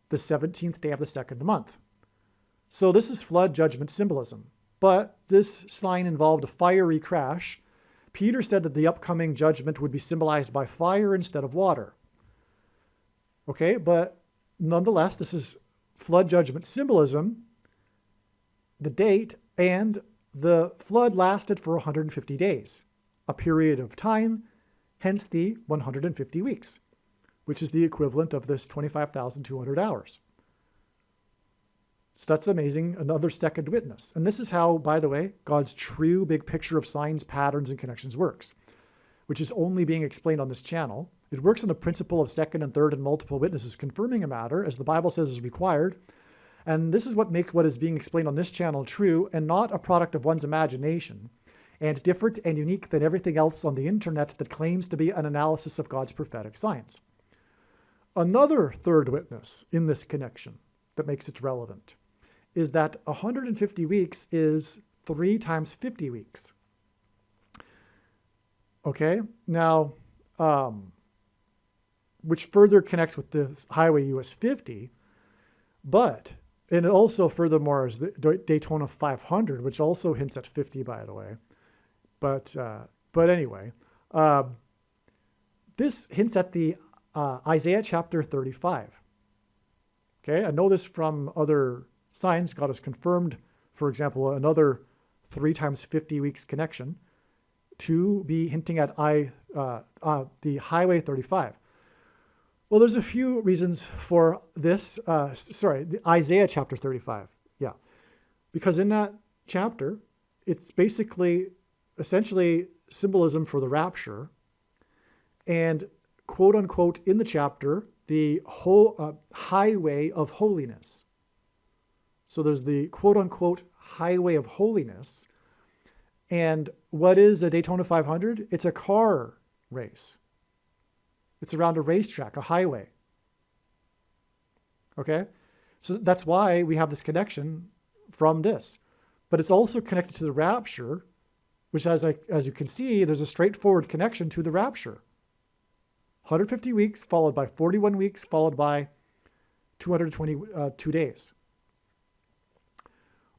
[SPEAKER 1] the 17th day of the second month. So this is flood judgment symbolism, but this sign involved a fiery crash. Peter said that the upcoming judgment would be symbolized by fire instead of water. Okay, but nonetheless, this is flood judgment symbolism. The date and the flood lasted for 150 days, a period of time, hence the 150 weeks, which is the equivalent of this 25,200 hours. So that's amazing, another second witness. And this is how, by the way, God's true big picture of signs, patterns, and connections works, which is only being explained on this channel. It works on the principle of second and third and multiple witnesses confirming a matter, as the Bible says is required. And this is what makes what is being explained on this channel true and not a product of one's imagination, and different and unique than everything else on the internet that claims to be an analysis of God's prophetic signs. Another third witness in this connection that makes it relevant is that 150 weeks is 3 times 50 weeks. Okay, now, which further connects with the Highway US 50, and it also furthermore is the Daytona 500, which also hints at 50, by the way. But anyway, this hints at the Isaiah chapter 35. Okay, I know this from other signs. God has confirmed, for example, another 3 times 50 weeks connection to be hinting at the Highway 35. Well, there's a few reasons for this. The Isaiah chapter 35. Yeah, because in that chapter, it's basically essentially symbolism for the rapture, and quote unquote in the chapter, the whole highway of holiness. So there's the quote unquote highway of holiness. And what is a Daytona 500? It's a car race. It's around a racetrack, a highway. Okay? So that's why we have this connection from this. But it's also connected to the rapture, which as you can see, there's a straightforward connection to the rapture. 150 weeks followed by 41 weeks followed by 222 days.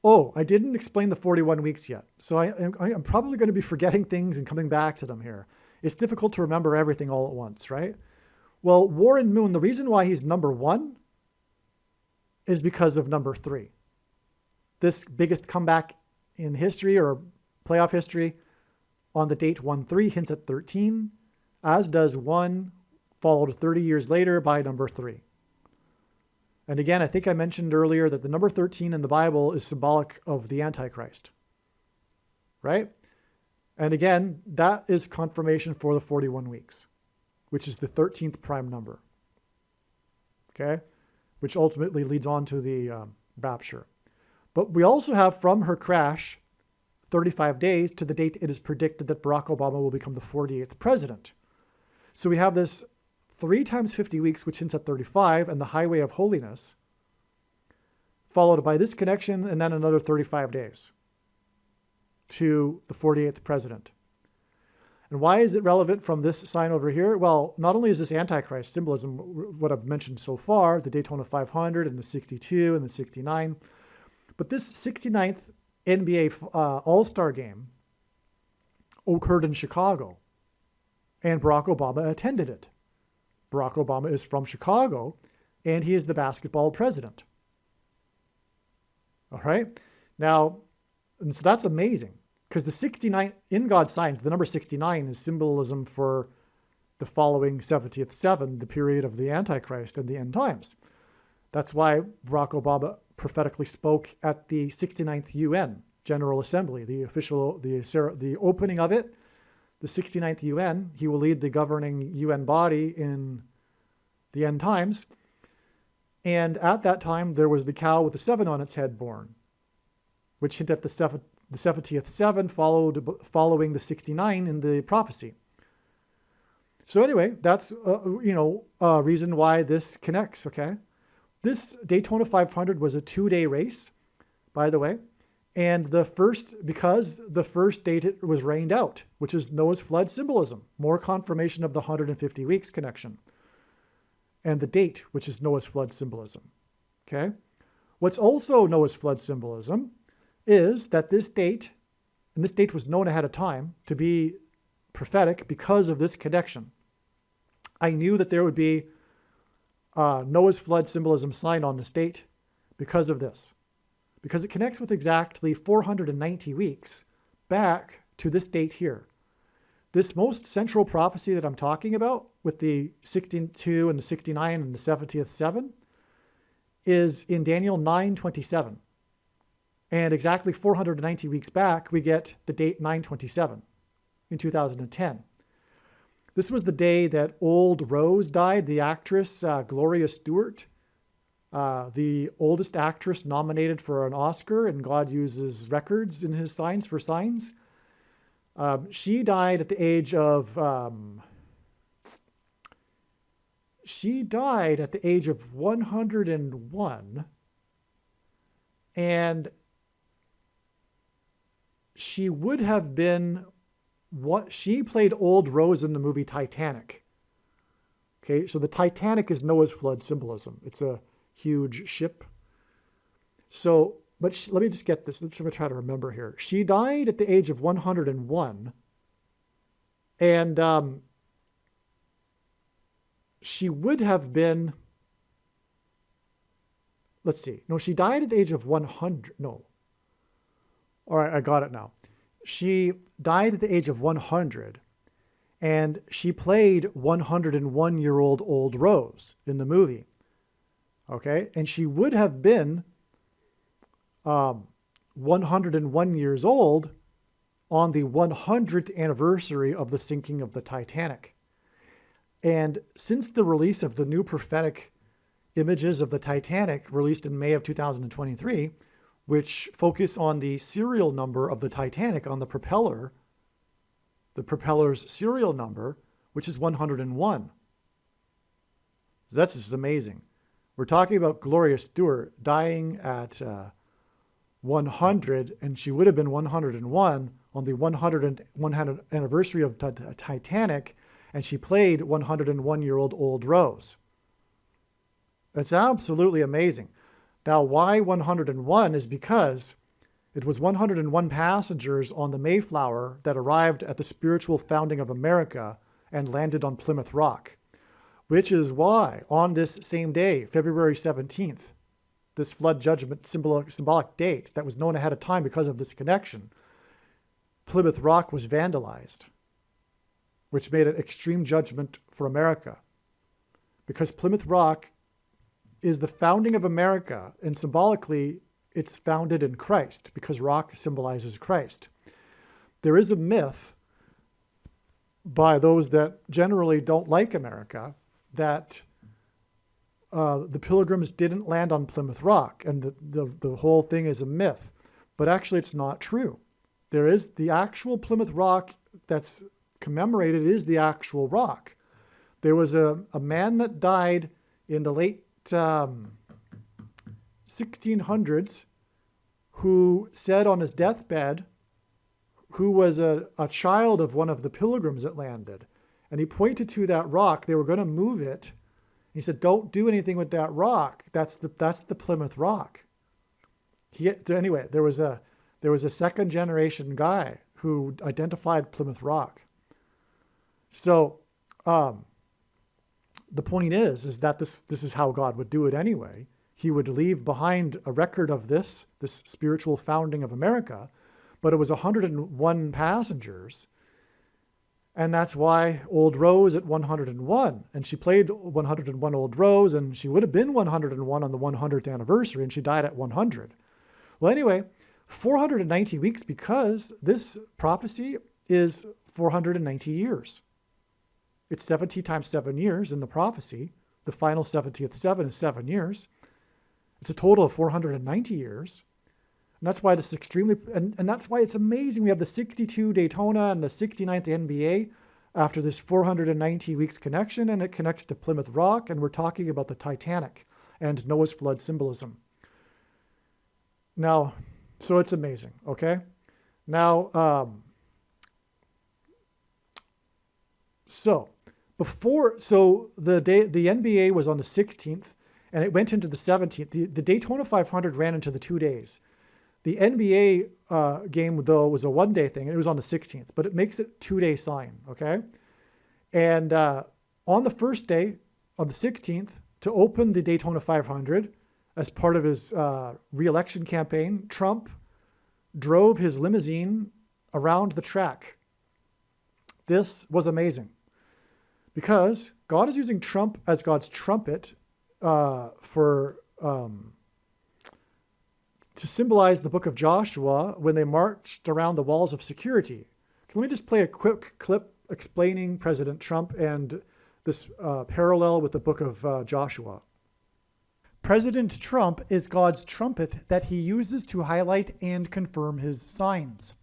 [SPEAKER 1] Oh, I didn't explain the 41 weeks yet. So I'm probably going to be forgetting things and coming back to them here. It's difficult to remember everything all at once, right? Well, Warren Moon, the reason why he's number 1 is because of number 3. This biggest comeback in history or playoff history on the date 1-3 hints at 13, as does 1 followed 30 years later by number 3. And again, I think I mentioned earlier that the number 13 in the Bible is symbolic of the Antichrist, right? And again, that is confirmation for the 41 weeks, which is the 13th prime number, okay? Which ultimately leads on to the rapture. But we also have from her crash 35 days to the date it is predicted that Barack Obama will become the 48th president. So we have this 3 times 50 weeks, which hints at 35, and the highway of holiness, followed by this connection and then another 35 days to the 48th president. And why is it relevant from this sign over here? Well, not only is this Antichrist symbolism, what I've mentioned so far, the Daytona 500 and the 62 and the 69, but this 69th NBA All-Star game occurred in Chicago, and Barack Obama attended it. Barack Obama is from Chicago, and he is the basketball president. All right. Now, And so that's amazing, because the 69, in God's signs, the number 69 is symbolism for the following 70th seven, the period of the Antichrist and the end times. That's why Barack Obama prophetically spoke at the 69th UN General Assembly, the opening of it, the 69th UN. He will lead the governing UN body in the end times. And at that time, there was the cow with the 7 on its head born, which hint at the 70th seven following the 69 in the prophecy. So anyway, that's a reason why this connects, okay? This Daytona 500 was a 2-day race, by the way, and because the first date it was rained out, which is Noah's flood symbolism, more confirmation of the 150 weeks connection, and the date, which is Noah's flood symbolism, okay? What's also Noah's flood symbolism is that this date, and this date was known ahead of time to be prophetic because of this connection. I knew that there would be Noah's flood symbolism sign on this date because of this, because it connects with exactly 490 weeks back to this date here. This most central prophecy that I'm talking about with the 62 and the 69 and the 70th seven is in Daniel 9:27. And exactly 490 weeks back, we get the date 9/27 in 2010. This was the day that Old Rose died, the actress Gloria Stewart, the oldest actress nominated for an Oscar, and God uses records in his signs for signs. She died at the age of 101, and she would have been she played Old Rose in the movie Titanic. Okay, so the Titanic is Noah's flood symbolism. It's a huge ship. So, but let me just get this. Let's try to remember here. She died at the age of 101, and she would have been. Let's see. No, she died at the age of 100. No. All right, I got it now. She died at the age of 100, and she played 101-year-old Old Rose in the movie. Okay, and she would have been 101 years old on the 100th anniversary of the sinking of the Titanic. And since the release of the new prophetic images of the Titanic released in May of 2023, which focus on the serial number of the Titanic on the propeller's serial number, which is 101. So that's just amazing. We're talking about Gloria Stewart dying at 100, and she would have been 101 on the 100th anniversary of Titanic, and she played 101-year-old Old Rose. That's absolutely amazing. Now, why 101 is because it was 101 passengers on the Mayflower that arrived at the spiritual founding of America and landed on Plymouth Rock, which is why on this same day, February 17th, this flood judgment symbolic date that was known ahead of time because of this connection, Plymouth Rock was vandalized, which made an extreme judgment for America, because Plymouth Rock is the founding of America, and symbolically, it's founded in Christ, because rock symbolizes Christ. There is a myth by those that generally don't like America that the Pilgrims didn't land on Plymouth Rock, and the whole thing is a myth. But actually, it's not true. There is the actual Plymouth Rock that's commemorated is the actual rock. There was a man that died in the late 1600s who said on his deathbed, who was a child of one of the pilgrims that landed, and he pointed to that rock. They were going to move it. He said, "Don't do anything with that rock. That's the Plymouth Rock." Anyway, there was a second generation guy who identified Plymouth Rock. So the point is that this is how God would do it anyway. He would leave behind a record of this spiritual founding of America, but it was 101 passengers. And that's why Old Rose at 101. And she played 101 Old Rose, and she would have been 101 on the 100th anniversary, and she died at 100. Well, anyway, 490 weeks, because this prophecy is 490 years. It's 70 times 7 years in the prophecy. The final 70th 7 is 7 years. It's a total of 490 years. And that's why this is extremely, and that's why it's amazing. We have the 62 Daytona and the 69th NBA after this 490 weeks connection, and it connects to Plymouth Rock, and we're talking about the Titanic and Noah's flood symbolism. Now, so it's amazing, okay? Now, so the NBA was on the 16th, and it went into the 17th. The Daytona 500 ran into the 2 days. The NBA game, though, was a one-day thing, and it was on the 16th, but it makes it 2-day sign, okay? And on the first day, on the 16th, to open the Daytona 500, as part of his re-election campaign, Trump drove his limousine around the track. This was amazing, because God is using Trump as God's trumpet to symbolize the book of Joshua when they marched around the walls of security. Let me just play a quick clip explaining President Trump and this parallel with the book of Joshua. President Trump is God's trumpet that he uses to highlight and confirm his signs.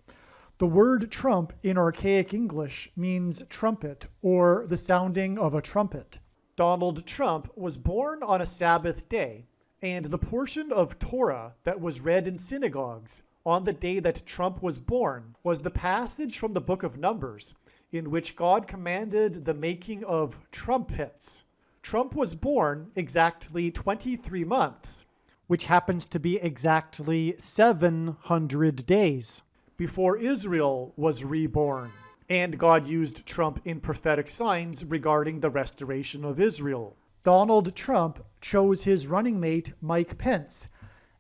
[SPEAKER 1] The word trump in archaic English means trumpet or the sounding of a trumpet. Donald Trump was born on a Sabbath day, and the portion of Torah that was read in synagogues on the day that Trump was born was the passage from the book of Numbers, in which God commanded the making of trumpets. Trump was born exactly 23 months, which happens to be exactly 700 days, before Israel was reborn. And God used Trump in prophetic signs regarding the restoration of Israel. Donald Trump chose his running mate, Mike Pence,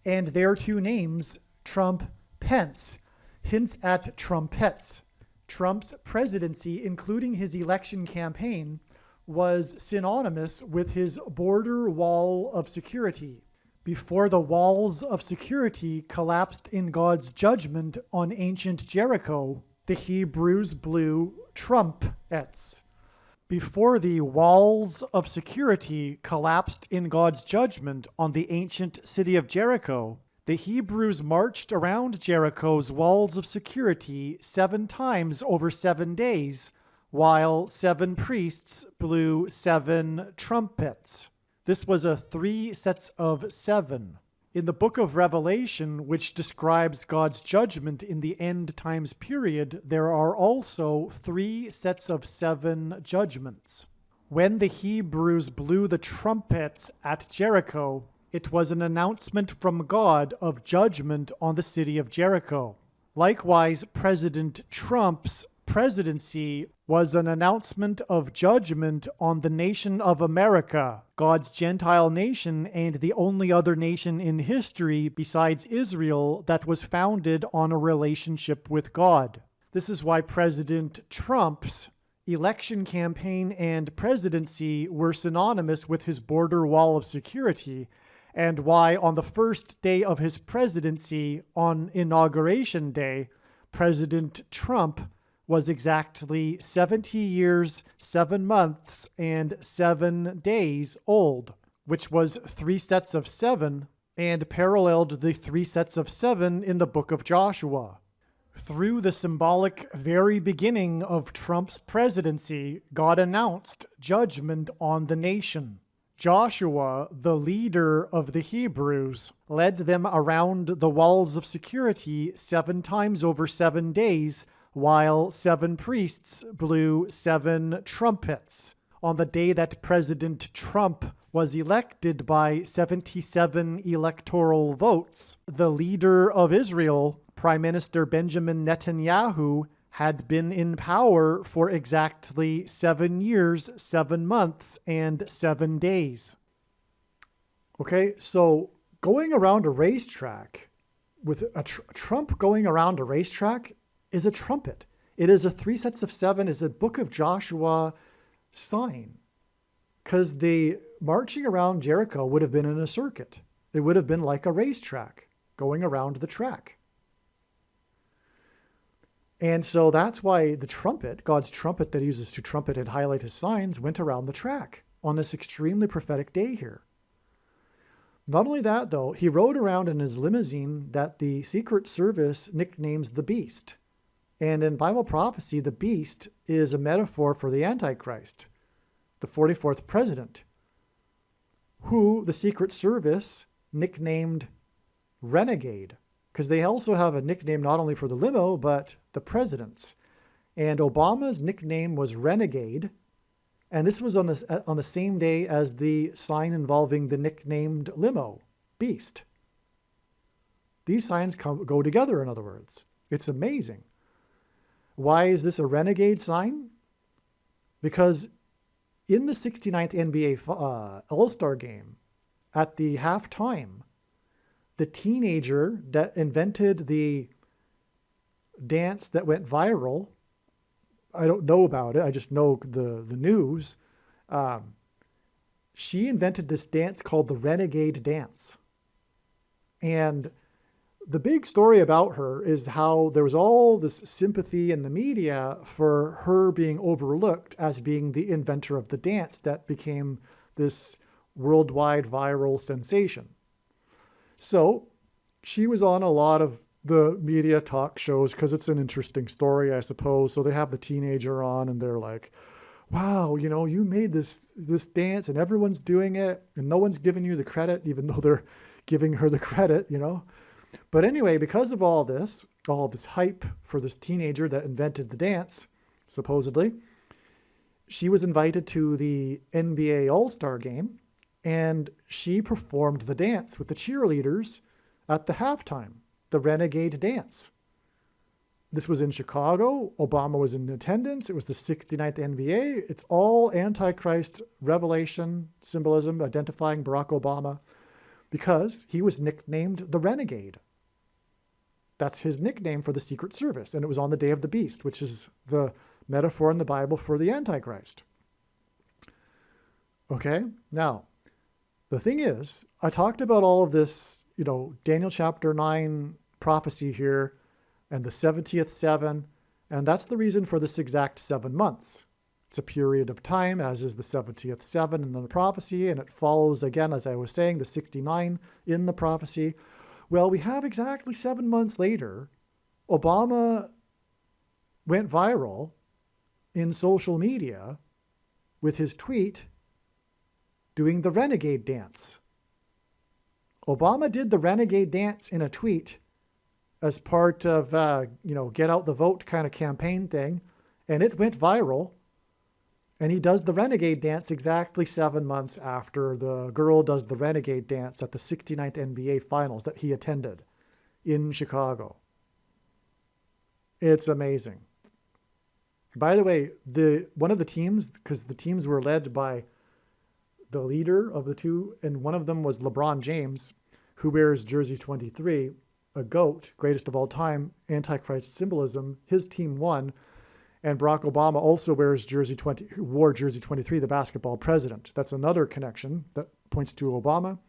[SPEAKER 1] and their two names, Trump-Pence, hints at trumpets. Trump's presidency, including his election campaign, was synonymous with his border wall of security. Before the walls of security collapsed in God's judgment on ancient Jericho, the Hebrews blew trumpets. Before the walls of security collapsed in God's judgment on the ancient city of Jericho, the Hebrews marched around Jericho's walls of security 7 times over 7 days, while 7 priests blew 7 trumpets. This was a 3 sets of 7. In the book of Revelation, which describes God's judgment in the end times period, there are also 3 sets of 7 judgments. When the Hebrews blew the trumpets at Jericho, it was an announcement from God of judgment on the city of Jericho. Likewise, President Trump's presidency was an announcement of judgment on the nation of America, God's Gentile nation and the only other nation in history besides Israel that was founded on a relationship with God. This is why President Trump's election campaign and presidency were synonymous with his border wall of security, and why on the first day of his presidency, on Inauguration Day, President Trump was exactly 70 years, 7 months, and 7 days old, which was 3 sets of 7, and paralleled the 3 sets of 7 in the book of Joshua. Through the symbolic very beginning of Trump's presidency, God announced judgment on the nation. Joshua, the leader of the Hebrews, led them around the walls of security 7 times over 7 days, while 7 priests blew 7 trumpets. On the day that President Trump was elected by 77 electoral votes, the leader of Israel, Prime Minister Benjamin Netanyahu, had been in power for exactly 7 years, 7 months, and 7 days. Okay, so going around a racetrack with a Trump going around a racetrack is a trumpet. It is a 3 sets of 7, is a Book of Joshua sign. Because the marching around Jericho would have been in a circuit. It would have been like a racetrack going around the track. And so that's why the trumpet, God's trumpet that he uses to trumpet and highlight his signs, went around the track on this extremely prophetic day here. Not only that, though, he rode around in his limousine that the Secret Service nicknames the Beast. And in Bible prophecy, the Beast is a metaphor for the Antichrist, the 44th president, who the Secret Service nicknamed Renegade, because they also have a nickname not only for the limo, but the presidents. And Obama's nickname was Renegade, and this was on the same day as the sign involving the nicknamed limo, Beast. These signs go together, in other words. It's amazing. Why is this a renegade sign? Because in the 69th NBA All-Star game, at the halftime, the teenager that invented the dance that went viral, I don't know about it, I just know the news, she invented this dance called the Renegade Dance. And the big story about her is how there was all this sympathy in the media for her being overlooked as being the inventor of the dance that became this worldwide viral sensation. So she was on a lot of the media talk shows because it's an interesting story, I suppose. So they have the teenager on and they're like, wow, you know, you made this dance and everyone's doing it and no one's giving you the credit, even though they're giving her the credit, you know. But anyway, because of all this hype for this teenager that invented the dance, supposedly, she was invited to the NBA All-Star game, and she performed the dance with the cheerleaders at the halftime, the Renegade Dance. This was in Chicago. Obama was in attendance. It was the 69th NBA. It's all Antichrist revelation, symbolism, identifying Barack Obama, because he was nicknamed the Renegade. That's his nickname for the Secret Service. And it was on the day of the Beast, which is the metaphor in the Bible for the Antichrist. Okay, now, the thing is, I talked about all of this, you know, Daniel chapter 9 prophecy here, and the 70th 7, and that's the reason for this exact 7 months. It's a period of time, as is the 70th 7 in the prophecy, and it follows, again, as I was saying, the 69 in the prophecy. Well, we have exactly 7 months later, Obama went viral in social media with his tweet doing the Renegade Dance. Obama did the Renegade Dance in a tweet as part of, get out the vote kind of campaign thing, and it went viral. And he does the Renegade Dance exactly 7 months after the girl does the Renegade Dance at the 69th NBA Finals that he attended in Chicago. It's amazing. By the way, one of the teams, because the teams were led by the leader of the two, and one of them was LeBron James, who wears jersey 23, a GOAT, greatest of all time, Antichrist symbolism. His team won. And Barack Obama also wore jersey 23, the basketball president. That's another connection that points to Obama.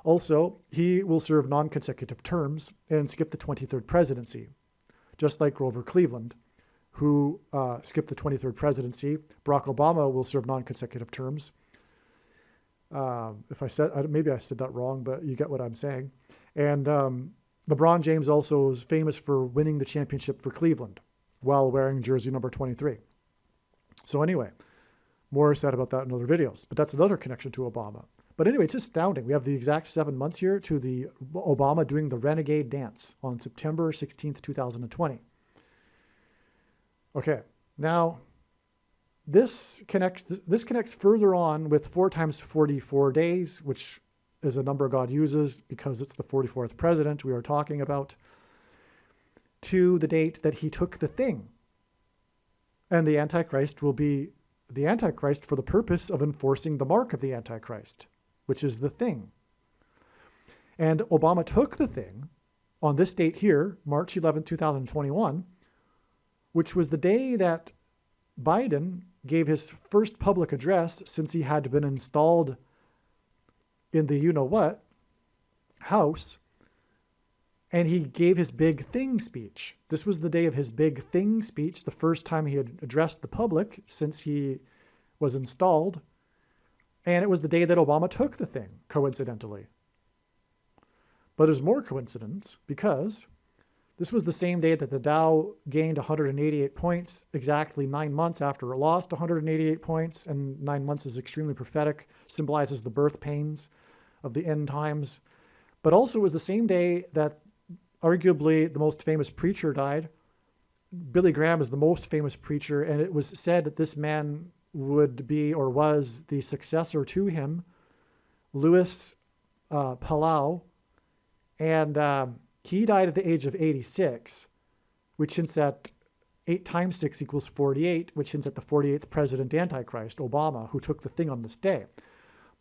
[SPEAKER 1] Also, he will serve non-consecutive terms and skip the 23rd presidency, just like Grover Cleveland, who skipped the 23rd presidency. Barack Obama will serve non-consecutive terms. Maybe I said that wrong, but you get what I'm saying. And LeBron James also is famous for winning the championship for Cleveland while wearing jersey number 23. So anyway, more said about that in other videos, but that's another connection to Obama. But anyway, it's astounding. We have the exact 7 months here to the Obama doing the Renegade Dance on September 16th, 2020. Okay, now this connects further on with 4 times 44 days, which is a number God uses because it's the 44th president we are talking about, to the date that he took the thing. And the Antichrist will be the Antichrist for the purpose of enforcing the mark of the Antichrist, which is the thing. And Obama took the thing on this date here, March 11, 2021, which was the day that Biden gave his first public address since he had been installed in the you-know-what house, and he gave his big thing speech. This was the day of his big thing speech, the first time he had addressed the public since he was installed, and it was the day that Obama took the thing, coincidentally. But there's more coincidence because this was the same day that the Dow gained 188 points, exactly 9 months after it lost 188 points, and 9 months is extremely prophetic, symbolizes the birth pains of the end times. But also it was the same day that arguably the most famous preacher died. Billy Graham is the most famous preacher, and it was said that this man would be or was the successor to him, Louis Palau, and he died at the age of 86, which hints at 8 times 6 equals 48, which hints at the 48th president Antichrist, Obama, who took the thing on this day.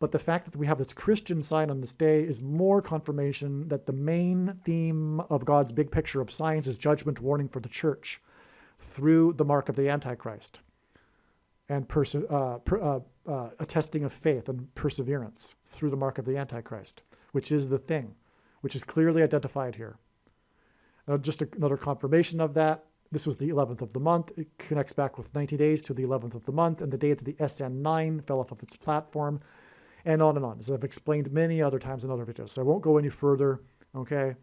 [SPEAKER 1] But the fact that we have this Christian sign on this day is more confirmation that the main theme of God's big picture of science is judgment warning for the church through the mark of the Antichrist and a testing of faith and perseverance through the mark of the Antichrist, which is the thing, which is clearly identified here. Just another confirmation of that. This was the 11th of the month. It connects back with 90 days to the 11th of the month and the day that the SN9 fell off of its platform, and on, as I've explained many other times in other videos. So I won't go any further, okay?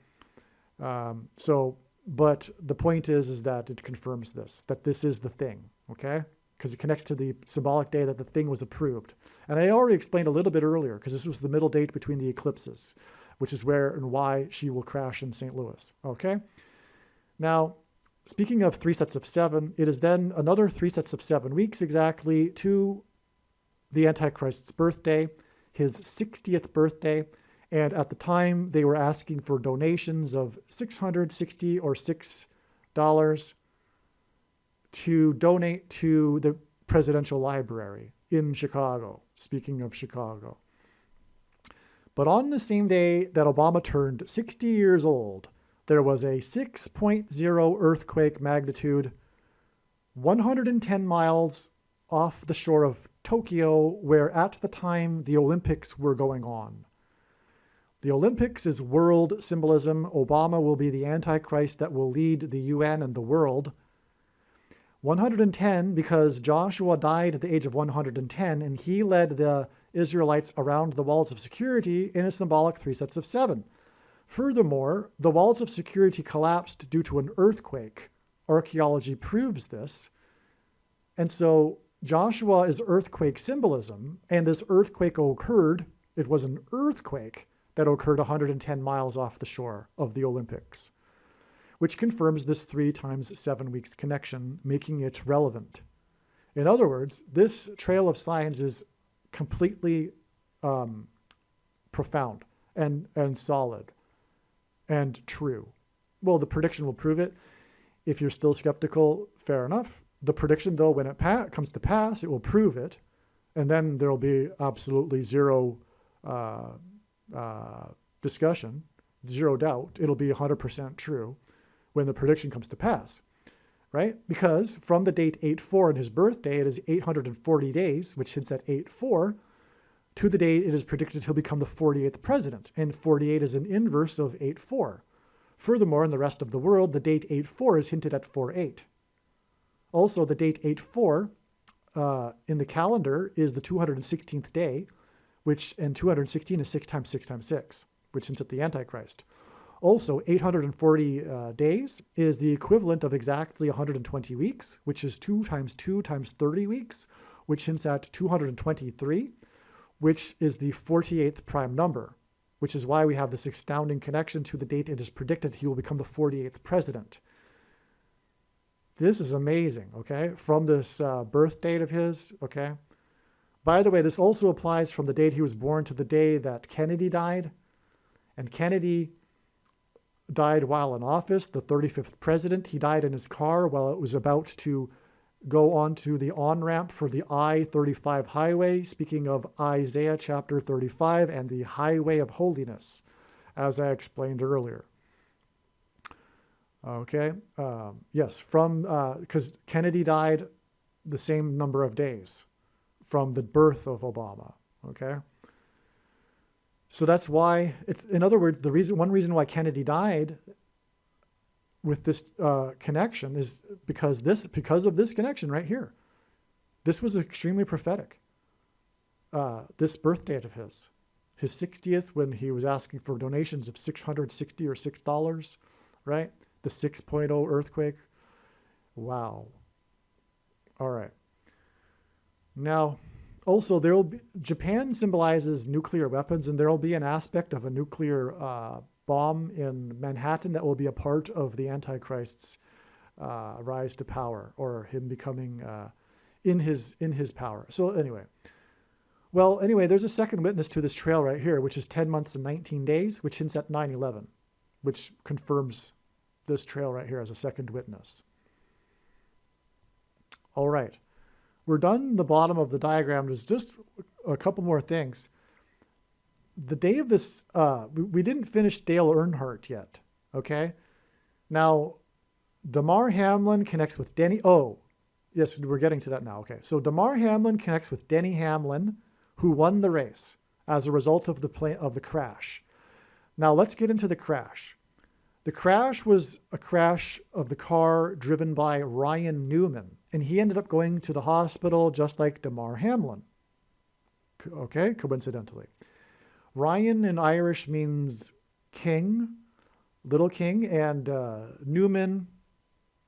[SPEAKER 1] But the point is that it confirms this, that this is the thing, okay? Because it connects to the symbolic day that the thing was approved. And I already explained a little bit earlier, because this was the middle date between the eclipses, which is where and why she will crash in St. Louis, okay? Now, speaking of 3 sets of 7, it is then another 3 sets of 7 weeks exactly to the Antichrist's birthday, his 60th birthday, and at the time they were asking for donations of $660 or $6 to donate to the Presidential Library in Chicago, speaking of Chicago. But on the same day that Obama turned 60 years old, there was a 6.0 earthquake magnitude 110 miles off the shore of Tokyo, where at the time the Olympics were going on. The Olympics is world symbolism. Obama will be the Antichrist that will lead the UN and the world. 110 because Joshua died at the age of 110, and he led the Israelites around the walls of security in a symbolic 3 sets of 7. Furthermore, the walls of security collapsed due to an earthquake. Archaeology proves this. And so Joshua is earthquake symbolism, and this earthquake occurred. It was an earthquake that occurred 110 miles off the shore of the Olympics, which confirms this 3 times 7 weeks connection, making it relevant. In other words, this trail of signs is completely profound and solid and true. Well, the prediction will prove it. If you're still skeptical, fair enough. The prediction, though, when it comes to pass, it will prove it, and then there will be absolutely zero discussion, zero doubt. It'll be 100% true when the prediction comes to pass, right? Because from the date 8/4 in his birthday, it is 840 days, which hints at 8/4, to the date it is predicted he'll become the 48th president, and 48 is an inverse of 8/4. Furthermore, in the rest of the world, the date 8/4 is hinted at 48. Also, the date 8/4 in the calendar is the 216th day, and 216 is 6 times 6 times 6, which hints at the Antichrist. Also, 840 days is the equivalent of exactly 120 weeks, which is 2 times 2 times 30 weeks, which hints at 223, which is the 48th prime number, which is why we have this astounding connection to the date it is predicted he will become the 48th president. This is amazing, okay, from this birth date of his, okay? By the way, this also applies from the date he was born to the day that Kennedy died. And Kennedy died while in office, the 35th president. He died in his car while it was about to go onto the on-ramp for the I-35 highway, speaking of Isaiah chapter 35 and the highway of holiness, as I explained earlier. Okay. Yes, because Kennedy died the same number of days from the birth of Obama. Okay. So that's why in other words, one reason why Kennedy died with this connection is because of this connection right here. This was extremely prophetic. This birth date of his 60th, when he was asking for donations of 660 or $6, right? The 6.0 earthquake. Wow. All right. Now, also, Japan symbolizes nuclear weapons, and there will be an aspect of a nuclear bomb in Manhattan that will be a part of the Antichrist's rise to power, or him becoming in his power. So anyway, there's a second witness to this trail right here, which is 10 months and 19 days, which hints at 9/11, which confirms this trail right here as a second witness. All right. We're done the bottom of the diagram. There's just a couple more things. The day of this, we didn't finish Dale Earnhardt yet, okay? Now, Damar Hamlin connects with Denny. Oh, yes, we're getting to that now. Okay, so Damar Hamlin connects with Denny Hamlin, who won the race as a result of the crash. Now, let's get into the crash. The crash was a crash of the car driven by Ryan Newman, and he ended up going to the hospital just like Damar Hamlin. Okay, coincidentally. Ryan in Irish means king, little king, and Newman,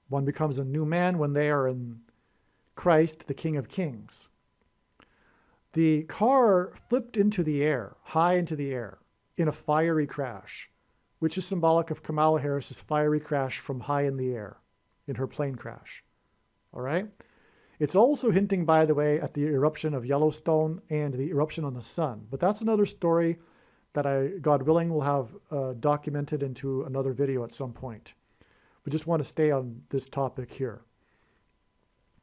[SPEAKER 1] one becomes a new man when they are in Christ, the King of Kings. The car flipped into the air, high into the air, in a fiery crash, which is symbolic of Kamala Harris's fiery crash from high in the air in her plane crash. All right? It's also hinting, by the way, at the eruption of Yellowstone and the eruption on the sun. But that's another story that God willing, will have documented into another video at some point. We just want to stay on this topic here.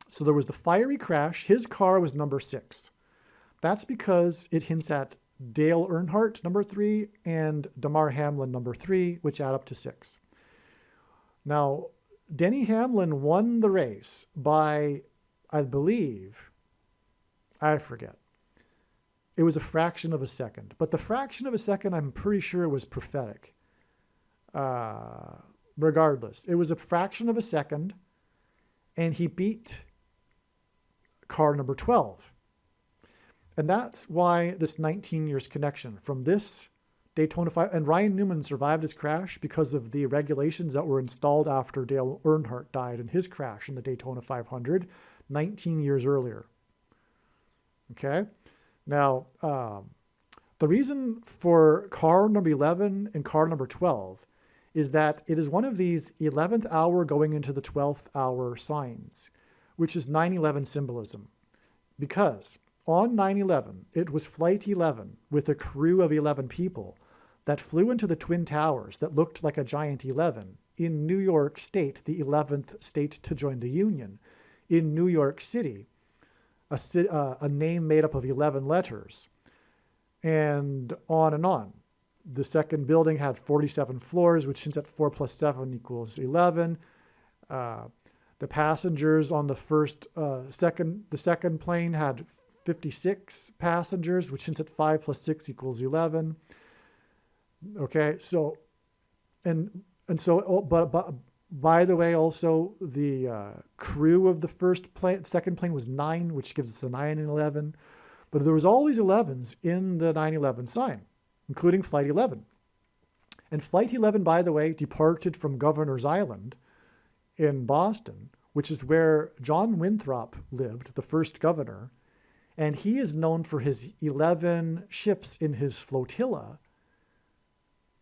[SPEAKER 1] So there was the fiery crash. His car was number 6. That's because it hints at Dale Earnhardt, number 3, and Damar Hamlin, number 3, which add up to 6. Now, Denny Hamlin won the race by, I believe, I forget. It was a fraction of a second. But the fraction of a second, I'm pretty sure, was prophetic. Regardless, it was a fraction of a second, and he beat car number 12. And that's why this 19 years connection from this Daytona 5, and Ryan Newman survived his crash because of the regulations that were installed after Dale Earnhardt died in his crash in the Daytona 500 19 years earlier. Okay. Now, the reason for car number 11 and car number 12 is that it is one of these 11th hour going into the 12th hour signs, which is 9/11 symbolism. Because on 9/11, it was Flight 11 with a crew of 11 people that flew into the Twin Towers that looked like a giant 11 in New York State, the 11th state to join the Union, in New York City, a name made up of 11 letters, and on and on. The second building had 47 floors, which hints at 4 + 7 = 11. The passengers on the second plane had 56 passengers, which hints at 5 + 6 = 11. Okay, so, but by the way, also the crew of the second plane was 9, which gives us a 9 and 11. But there was all these 11s in the 9/11 sign, including Flight 11. And Flight 11, by the way, departed from Governor's Island in Boston, which is where John Winthrop lived, the first governor. And he is known for his 11 ships in his flotilla.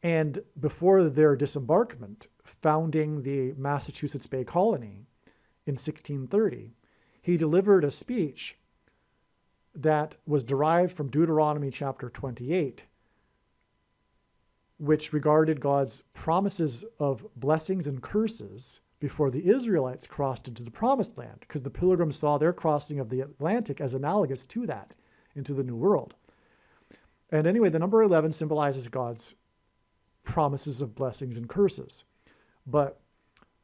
[SPEAKER 1] And before their disembarkment, founding the Massachusetts Bay Colony in 1630, he delivered a speech that was derived from Deuteronomy chapter 28, which regarded God's promises of blessings and curses before the Israelites crossed into the promised land, because the pilgrims saw their crossing of the Atlantic as analogous to that into the New World. And anyway, the number 11 symbolizes God's promises of blessings and curses. But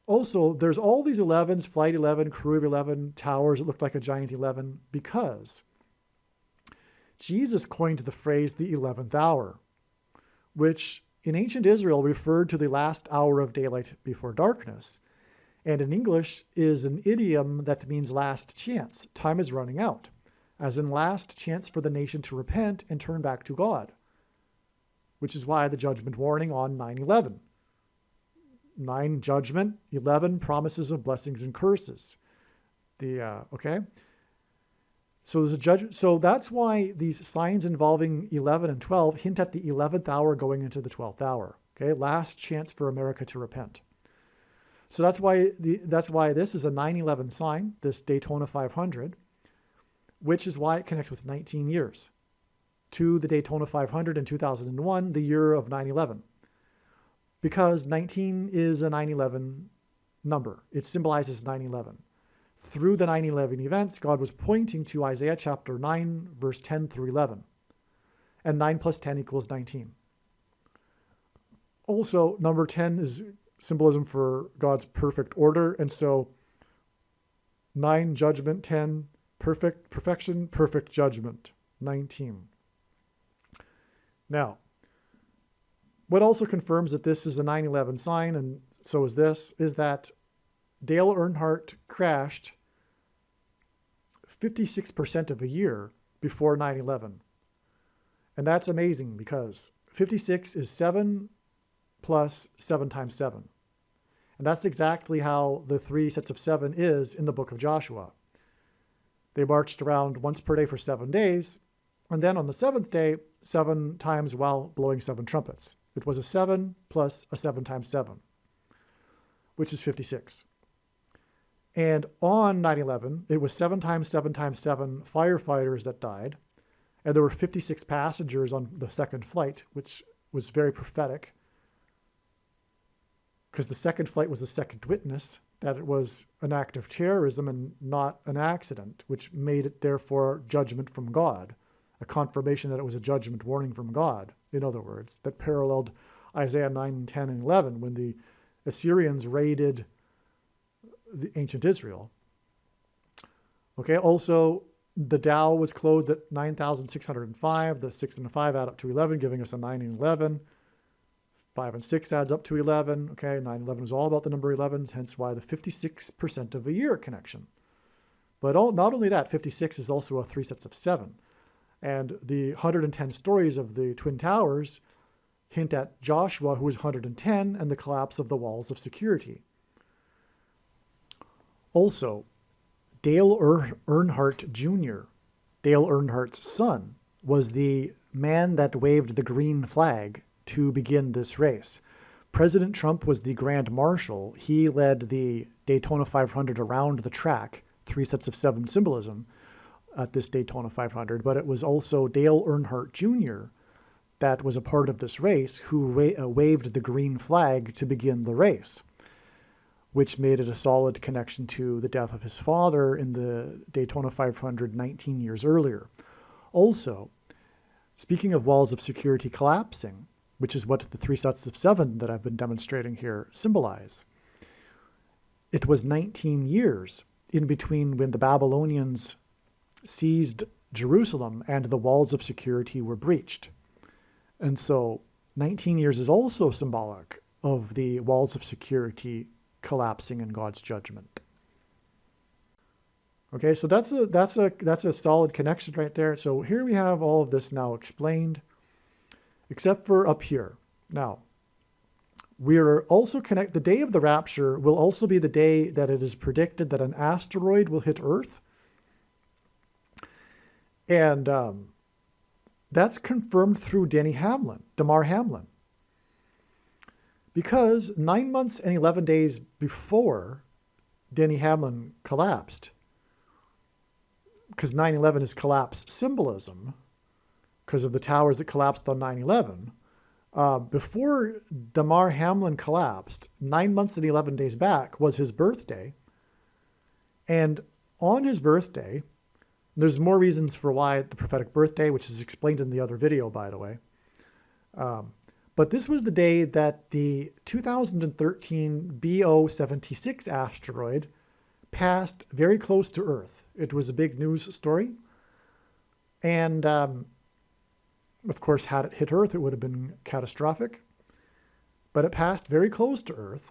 [SPEAKER 1] Also, there's all these 11s, Flight 11, Crew of 11, towers that look like a giant 11, because Jesus coined the phrase the 11th hour, which in ancient Israel referred to the last hour of daylight before darkness. And in English is an idiom that means last chance. Time is running out, as in last chance for the nation to repent and turn back to God, which is why the judgment warning on 9/11. 9, judgment. 11, promises of blessings and curses. Okay? So there's a judgment. So that's why these signs involving 11 and 12 hint at the 11th hour going into the 12th hour. Okay? Last chance for America to repent. So that's why this is a 9/11 sign, this Daytona 500, which is why it connects with 19 years to the Daytona 500 in 2001, the year of 9/11. Because 19 is a 9/11 number. It symbolizes 9/11. Through the 9/11 events, God was pointing to Isaiah chapter 9, verse 10 through 11. And 9 plus 10 equals 19. Also, number 10 is symbolism for God's perfect order. And so 9, judgment, 10, perfection, perfect judgment, 19. Now, what also confirms that this is a 9/11 sign, and so is this, is that Dale Earnhardt crashed 56% of a year before 9/11. And that's amazing because 56 is 7 plus 7 times 7. And that's exactly how the 3 sets of 7 is in the book of Joshua. They marched around once per day for 7 days, and then on the 7th day, 7 times while blowing 7 trumpets. It was a 7 plus a 7 times 7, which is 56. And on 9/11, it was 7 times 7 times 7 firefighters that died, and there were 56 passengers on the second flight, which was very prophetic, because the second flight was the second witness that it was an act of terrorism and not an accident, which made it therefore judgment from God, a confirmation that it was a judgment warning from God, in other words, that paralleled Isaiah 9, 10, and 11 when the Assyrians raided the ancient Israel. Okay, also the Dow was closed at 9,605. The 6 and the 5 add up to 11, giving us a 9 and 11. 5 and 6 adds up to 11. Okay, 9/11 is all about the number 11, hence why the 56% of a year connection. But not only that, 56 is also a 3 sets of 7. And the 110 stories of the Twin Towers hint at Joshua, who was 110, and the collapse of the walls of security. Also, Dale Earnhardt Jr., Dale Earnhardt's son, was the man that waved the green flag to begin this race. President Trump was the Grand Marshal. He led the Daytona 500 around the track, 3 sets of 7 symbolism at this Daytona 500, but it was also Dale Earnhardt Jr. that was a part of this race who waved the green flag to begin the race, which made it a solid connection to the death of his father in the Daytona 500 19 years earlier. Also, speaking of walls of security collapsing, which is what the 3 sets of 7 that I've been demonstrating here symbolize, it was 19 years in between when the Babylonians seized Jerusalem and the walls of security were breached. And so 19 years is also symbolic of the walls of security collapsing in God's judgment. Okay, so that's a solid connection right there. So here we have all of this now explained, except for up here. Now, we are also the day of the rapture will also be the day that it is predicted that an asteroid will hit Earth. And that's confirmed through Damar Hamlin. Because 9 months and 11 days before Denny Hamlin collapsed, because 9/11 is collapse symbolism, because of the towers that collapsed on 9/11, before Damar Hamlin collapsed, 9 months and 11 days back was his birthday. And on his birthday, there's more reasons for why the prophetic birthday, which is explained in the other video, by the way. But this was the day that the 2013 BO-76 asteroid passed very close to Earth. It was a big news story. And, of course, had it hit Earth, it would have been catastrophic. But it passed very close to Earth.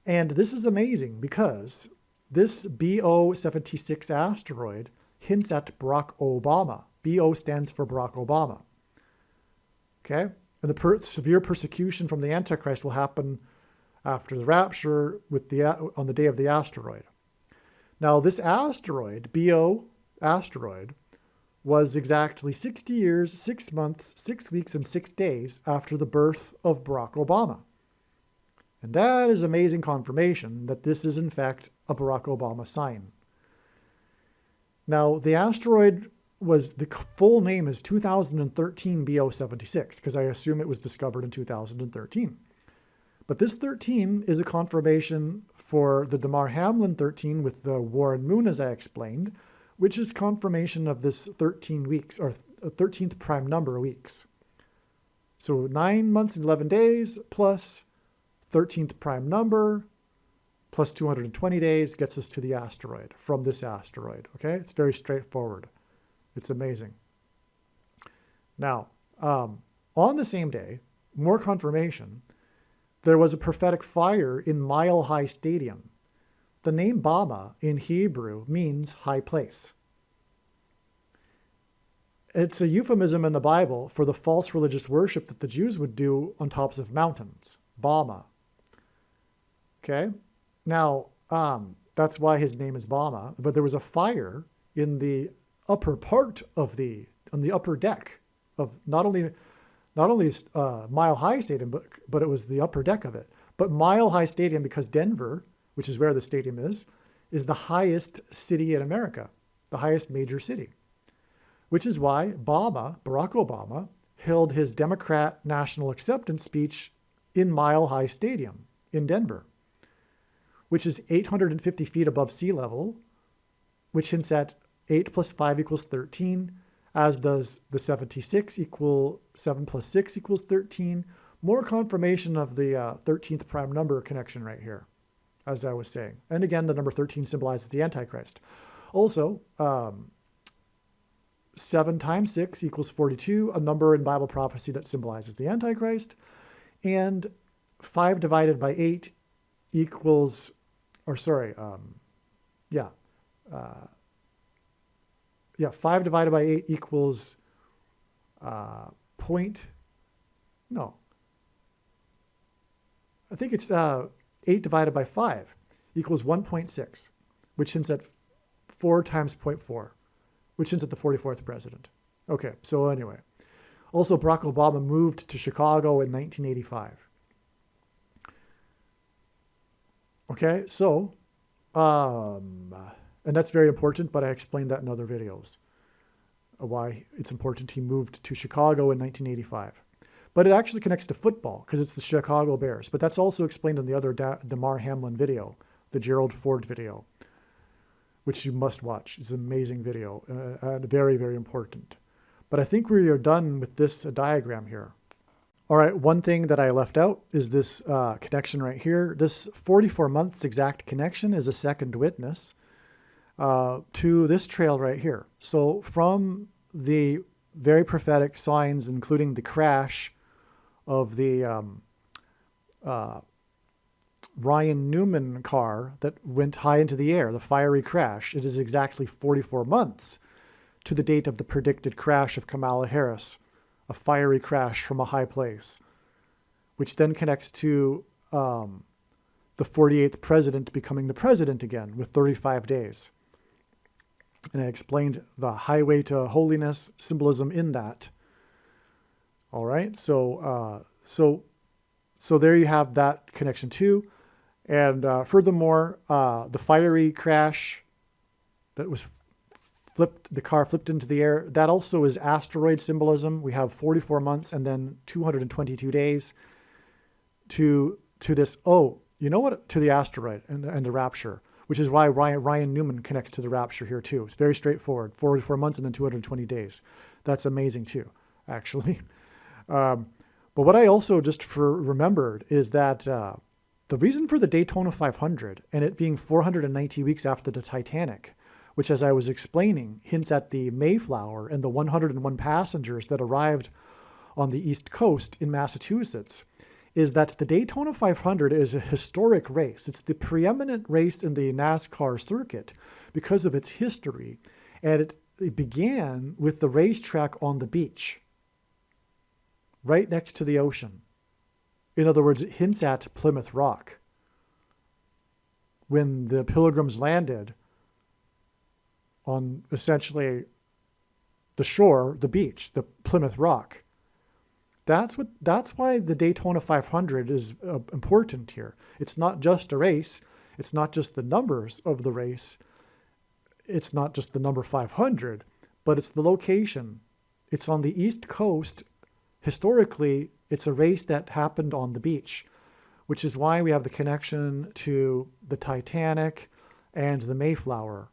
[SPEAKER 1] And this is amazing because this BO-76 asteroid hints at Barack Obama. BO stands for Barack Obama. Okay? And the severe persecution from the Antichrist will happen after the rapture on the day of the asteroid. Now, this asteroid, BO asteroid, was exactly 60 years, 6 months, 6 weeks, and 6 days after the birth of Barack Obama. And that is amazing confirmation that this is, in fact, a Barack Obama sign. Now, the asteroid the full name is 2013 BO-76, because I assume it was discovered in 2013. But this 13 is a confirmation for the Damar Hamlin 13 with the Warren Moon, as I explained, which is confirmation of this 13 weeks, or 13th prime number weeks. So 9 months and 11 days plus 13th prime number plus 220 days gets us to the asteroid, from this asteroid, okay? It's very straightforward. It's amazing. Now, on the same day, more confirmation, there was a prophetic fire in Mile High Stadium. The name Bama in Hebrew means high place. It's a euphemism in the Bible for the false religious worship that the Jews would do on tops of mountains. Bama. Okay? Now, that's why his name is Bama. But there was a fire in the upper part of on the upper deck of not only Mile High Stadium, but it was the upper deck of it. But Mile High Stadium, because Denver, which is where the stadium is the highest city in America, the highest major city. Which is why Barack Obama, held his Democrat national acceptance speech in Mile High Stadium in Denver, which is 850 feet above sea level, which hints at 8 plus 5 equals 13, as does the 76 equal 7 plus 6 equals 13. More confirmation of the 13th prime number connection right here, as I was saying. And again, the number 13 symbolizes the Antichrist. Also, 7 times 6 equals 42, a number in Bible prophecy that symbolizes the Antichrist. And 5 divided by 8 equals, 5 divided by 8 equals I think it's 8 divided by 5 equals 1.6, which hints at 4 times 0.4, which hints at the 44th president. Okay, so anyway. Also, Barack Obama moved to Chicago in 1985. Okay, so, and that's very important, but I explained that in other videos, why it's important he moved to Chicago in 1985. But it actually connects to football, because it's the Chicago Bears. But that's also explained in the other Damar Hamlin video, the Gerald Ford video, which you must watch. It's an amazing video, and very, very important. But I think we are done with this diagram here. All right, one thing that I left out is this connection right here. This 44 months exact connection is a second witness to this trail right here. So from the very prophetic signs, including the crash of the Ryan Newman car that went high into the air, the fiery crash, it is exactly 44 months to the date of the predicted crash of Kamala Harris, a fiery crash from a high place, which then connects to the 48th president becoming the president again with 35 days. And I explained the highway to holiness symbolism in that. All right, so there you have that connection too. And furthermore, the fiery crash that was the car flipped into the air, that also is asteroid symbolism. We have 44 months and then 222 days to this, to the asteroid and the rapture, which is why Ryan Newman connects to the rapture here too. It's very straightforward, 44 months and then 220 days. That's amazing too, actually. But what I also remembered is that the reason for the Daytona 500 and it being 490 weeks after the Titanic, which, as I was explaining, hints at the Mayflower and the 101 passengers that arrived on the East Coast in Massachusetts, is that the Daytona 500 is a historic race. It's the preeminent race in the NASCAR circuit because of its history. And it began with the racetrack on the beach, right next to the ocean. In other words, it hints at Plymouth Rock. When the Pilgrims landed on essentially the shore, the beach, the Plymouth Rock. That's why the Daytona 500 is important here. It's not just a race. It's not just the numbers of the race. It's not just the number 500, but it's the location. It's on the East Coast. Historically, it's a race that happened on the beach, which is why we have the connection to the Titanic and the Mayflower,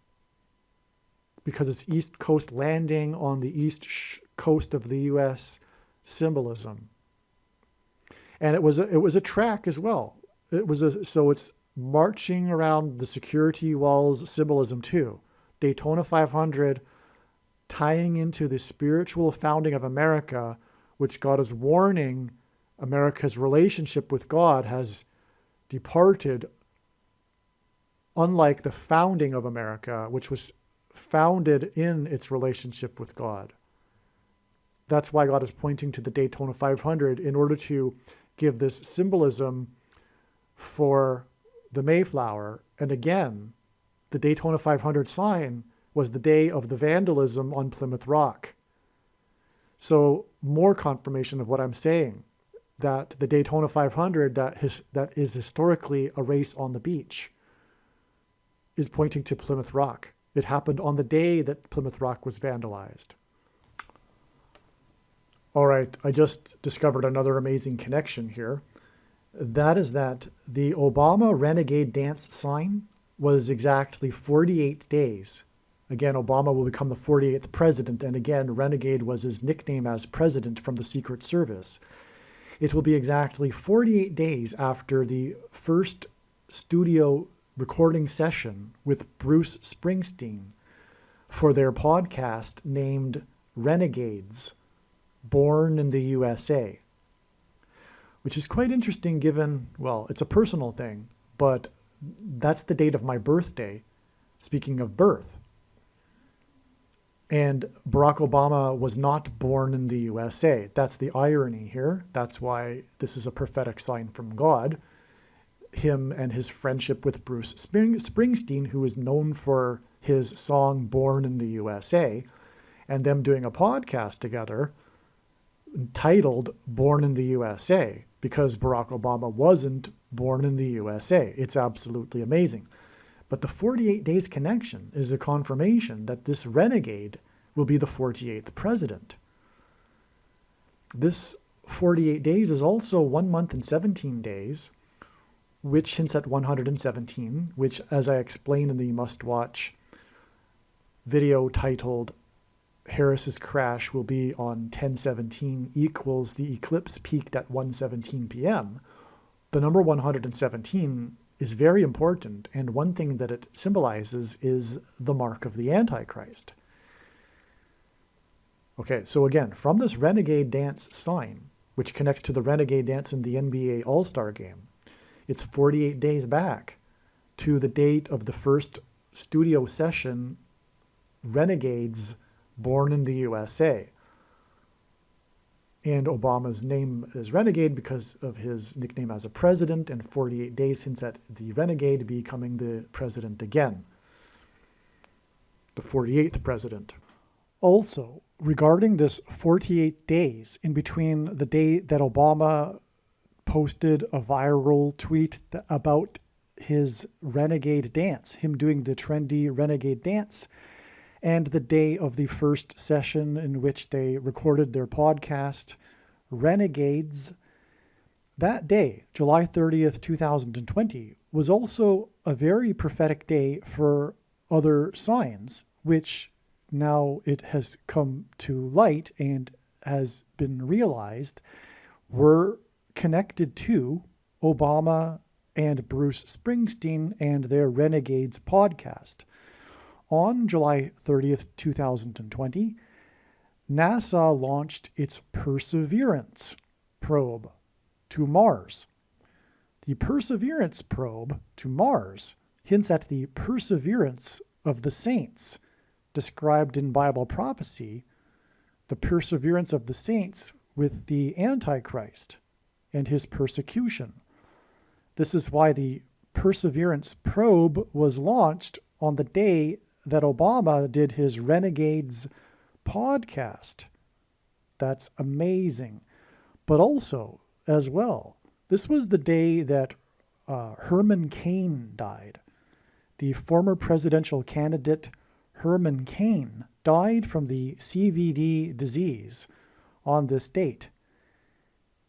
[SPEAKER 1] because it's East Coast landing on the east coast of the U.S. symbolism. And it was a track as well. So it's marching around the security walls symbolism too. Daytona 500 tying into the spiritual founding of America, which God is warning America's relationship with God has departed, unlike the founding of America, which was founded in its relationship with God. That's why God is pointing to the Daytona 500 in order to give this symbolism for the Mayflower. And again, the Daytona 500 sign was the day of the vandalism on Plymouth Rock. So more confirmation of what I'm saying, that the Daytona 500 that is historically a race on the beach is pointing to Plymouth Rock. It happened on the day that Plymouth Rock was vandalized. All right, I just discovered another amazing connection here. That is that the Obama Renegade Dance sign was exactly 48 days. Again, Obama will become the 48th president, and again, Renegade was his nickname as president from the Secret Service. It will be exactly 48 days after the first studio recording session with Bruce Springsteen for their podcast named Renegades, Born in the USA, which is quite interesting given, well, it's a personal thing, but that's the date of my birthday, speaking of birth. And Barack Obama was not born in the USA. That's the irony here. That's why this is a prophetic sign from God. Him and his friendship with Bruce Springsteen, who is known for his song Born in the USA, and them doing a podcast together titled Born in the USA, because Barack Obama wasn't born in the USA. It's absolutely amazing. But the 48 days connection is a confirmation that this renegade will be the 48th president. This 48 days is also 1 month and 17 days, which hints at 117, which, as I explained in the must-watch video titled Harris's crash will be on 10/17 equals the eclipse peaked at 1:17 p.m. The number 117 is very important, and one thing that it symbolizes is the mark of the Antichrist. Okay, so again, from this Renegade Dance sign, which connects to the Renegade Dance in the NBA All-Star Game, it's 48 days back to the date of the first studio session, Renegades Born in the USA. And Obama's name is Renegade because of his nickname as a president, and 48 days hints at the Renegade becoming the president again. The 48th president. Also, regarding this 48 days in between the day that Obama posted a viral tweet about his Renegade dance, him doing the trendy Renegade dance, and the day of the first session in which they recorded their podcast, Renegades. That day, July 30th, 2020, was also a very prophetic day for other signs, which now it has come to light and has been realized, were connected to Obama and Bruce Springsteen and their Renegades podcast. On July 30th, 2020, NASA launched its Perseverance probe to Mars. The Perseverance probe to Mars hints at the perseverance of the saints described in Bible prophecy, the perseverance of the saints with the Antichrist and his persecution. This is why the Perseverance probe was launched on the day that Obama did his Renegades podcast. That's amazing. But also, as well, this was the day that Herman Cain died. The former presidential candidate Herman Cain died from the CVD disease on this date.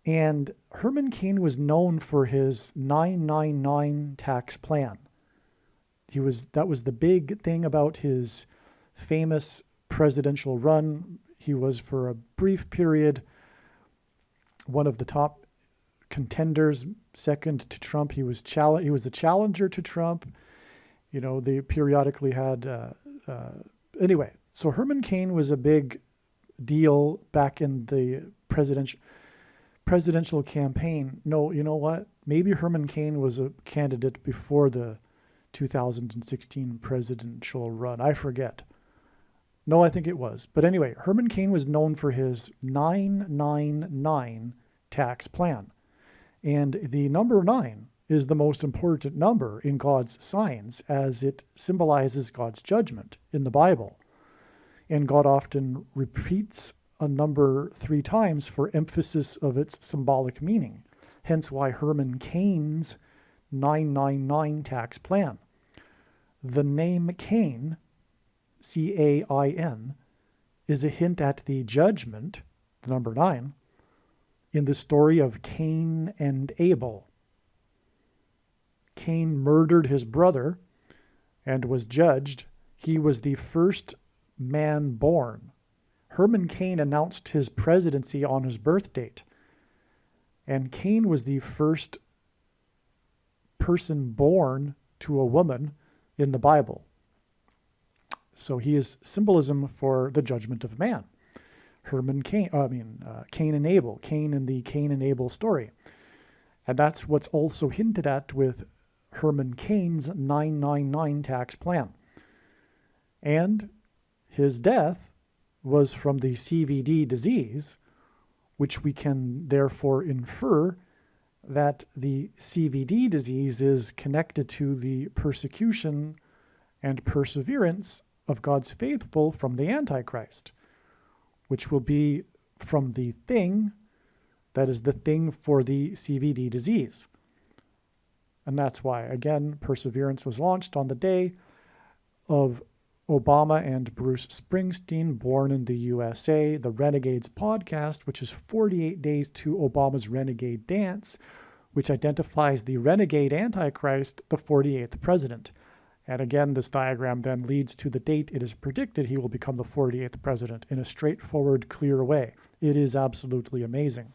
[SPEAKER 1] And Herman Cain was known for his 999 tax plan. That was the big thing about his famous presidential run. He was, for a brief period, one of the top contenders, second to Trump. He was a challenger to Trump. You know, they periodically had... Anyway, so Herman Cain was a big deal back in the presidential campaign. No, you know what? Maybe Herman Cain was a candidate before the 2016 presidential run. I forget. No, I think it was. But anyway, Herman Cain was known for his 999 tax plan. And the number 9 is the most important number in God's signs, as it symbolizes God's judgment in the Bible. And God often repeats a number 3 times for emphasis of its symbolic meaning. Hence why Herman Cain's 999 tax plan. The name Cain, C-A-I-N, is a hint at the judgment, the number 9, in the story of Cain and Abel. Cain murdered his brother and was judged. He was the first man born. Herman Cain announced his presidency on his birth date. And Cain was the first person born to a woman in the Bible. So he is symbolism for the judgment of man. Cain and Abel, Cain in the Cain and Abel story. And that's what's also hinted at with Herman Cain's 999 tax plan. And his death was from the CVD disease, which we can therefore infer that the CVD disease is connected to the persecution and perseverance of God's faithful from the Antichrist, which will be from the thing that is the thing for the CVD disease. And that's why, again, Perseverance was launched on the day of Obama and Bruce Springsteen, born in the USA, the Renegades podcast, which is 48 days to Obama's Renegade Dance, which identifies the renegade Antichrist, the 48th president. And again, this diagram then leads to the date it is predicted he will become the 48th president in a straightforward, clear way. It is absolutely amazing.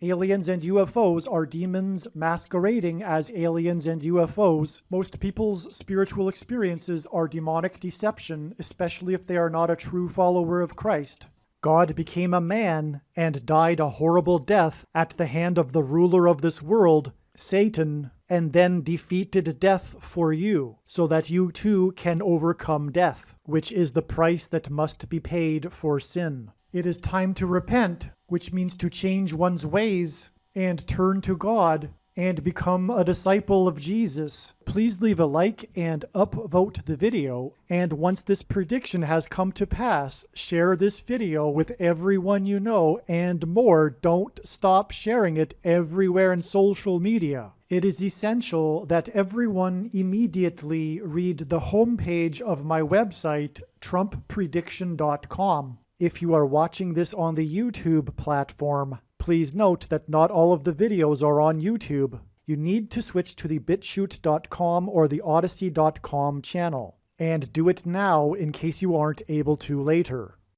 [SPEAKER 1] Aliens and UFOs are demons masquerading as aliens and UFOs. Most people's spiritual experiences are demonic deception, especially if they are not a true follower of Christ. God became a man and died a horrible death at the hand of the ruler of this world, Satan, and then defeated death for you, so that you too can overcome death, which is the price that must be paid for sin. It is time to repent, which means to change one's ways and turn to God and become a disciple of Jesus. Please leave a like and upvote the video. And once this prediction has come to pass, share this video with everyone you know, and more. Don't stop sharing it everywhere in social media. It is essential that everyone immediately read the homepage of my website, TrumpPrediction.com. If you are watching this on the YouTube platform, please note that not all of the videos are on YouTube. You need to switch to the BitChute.com or the Odyssey.com channel. And do it now in case you aren't able to later.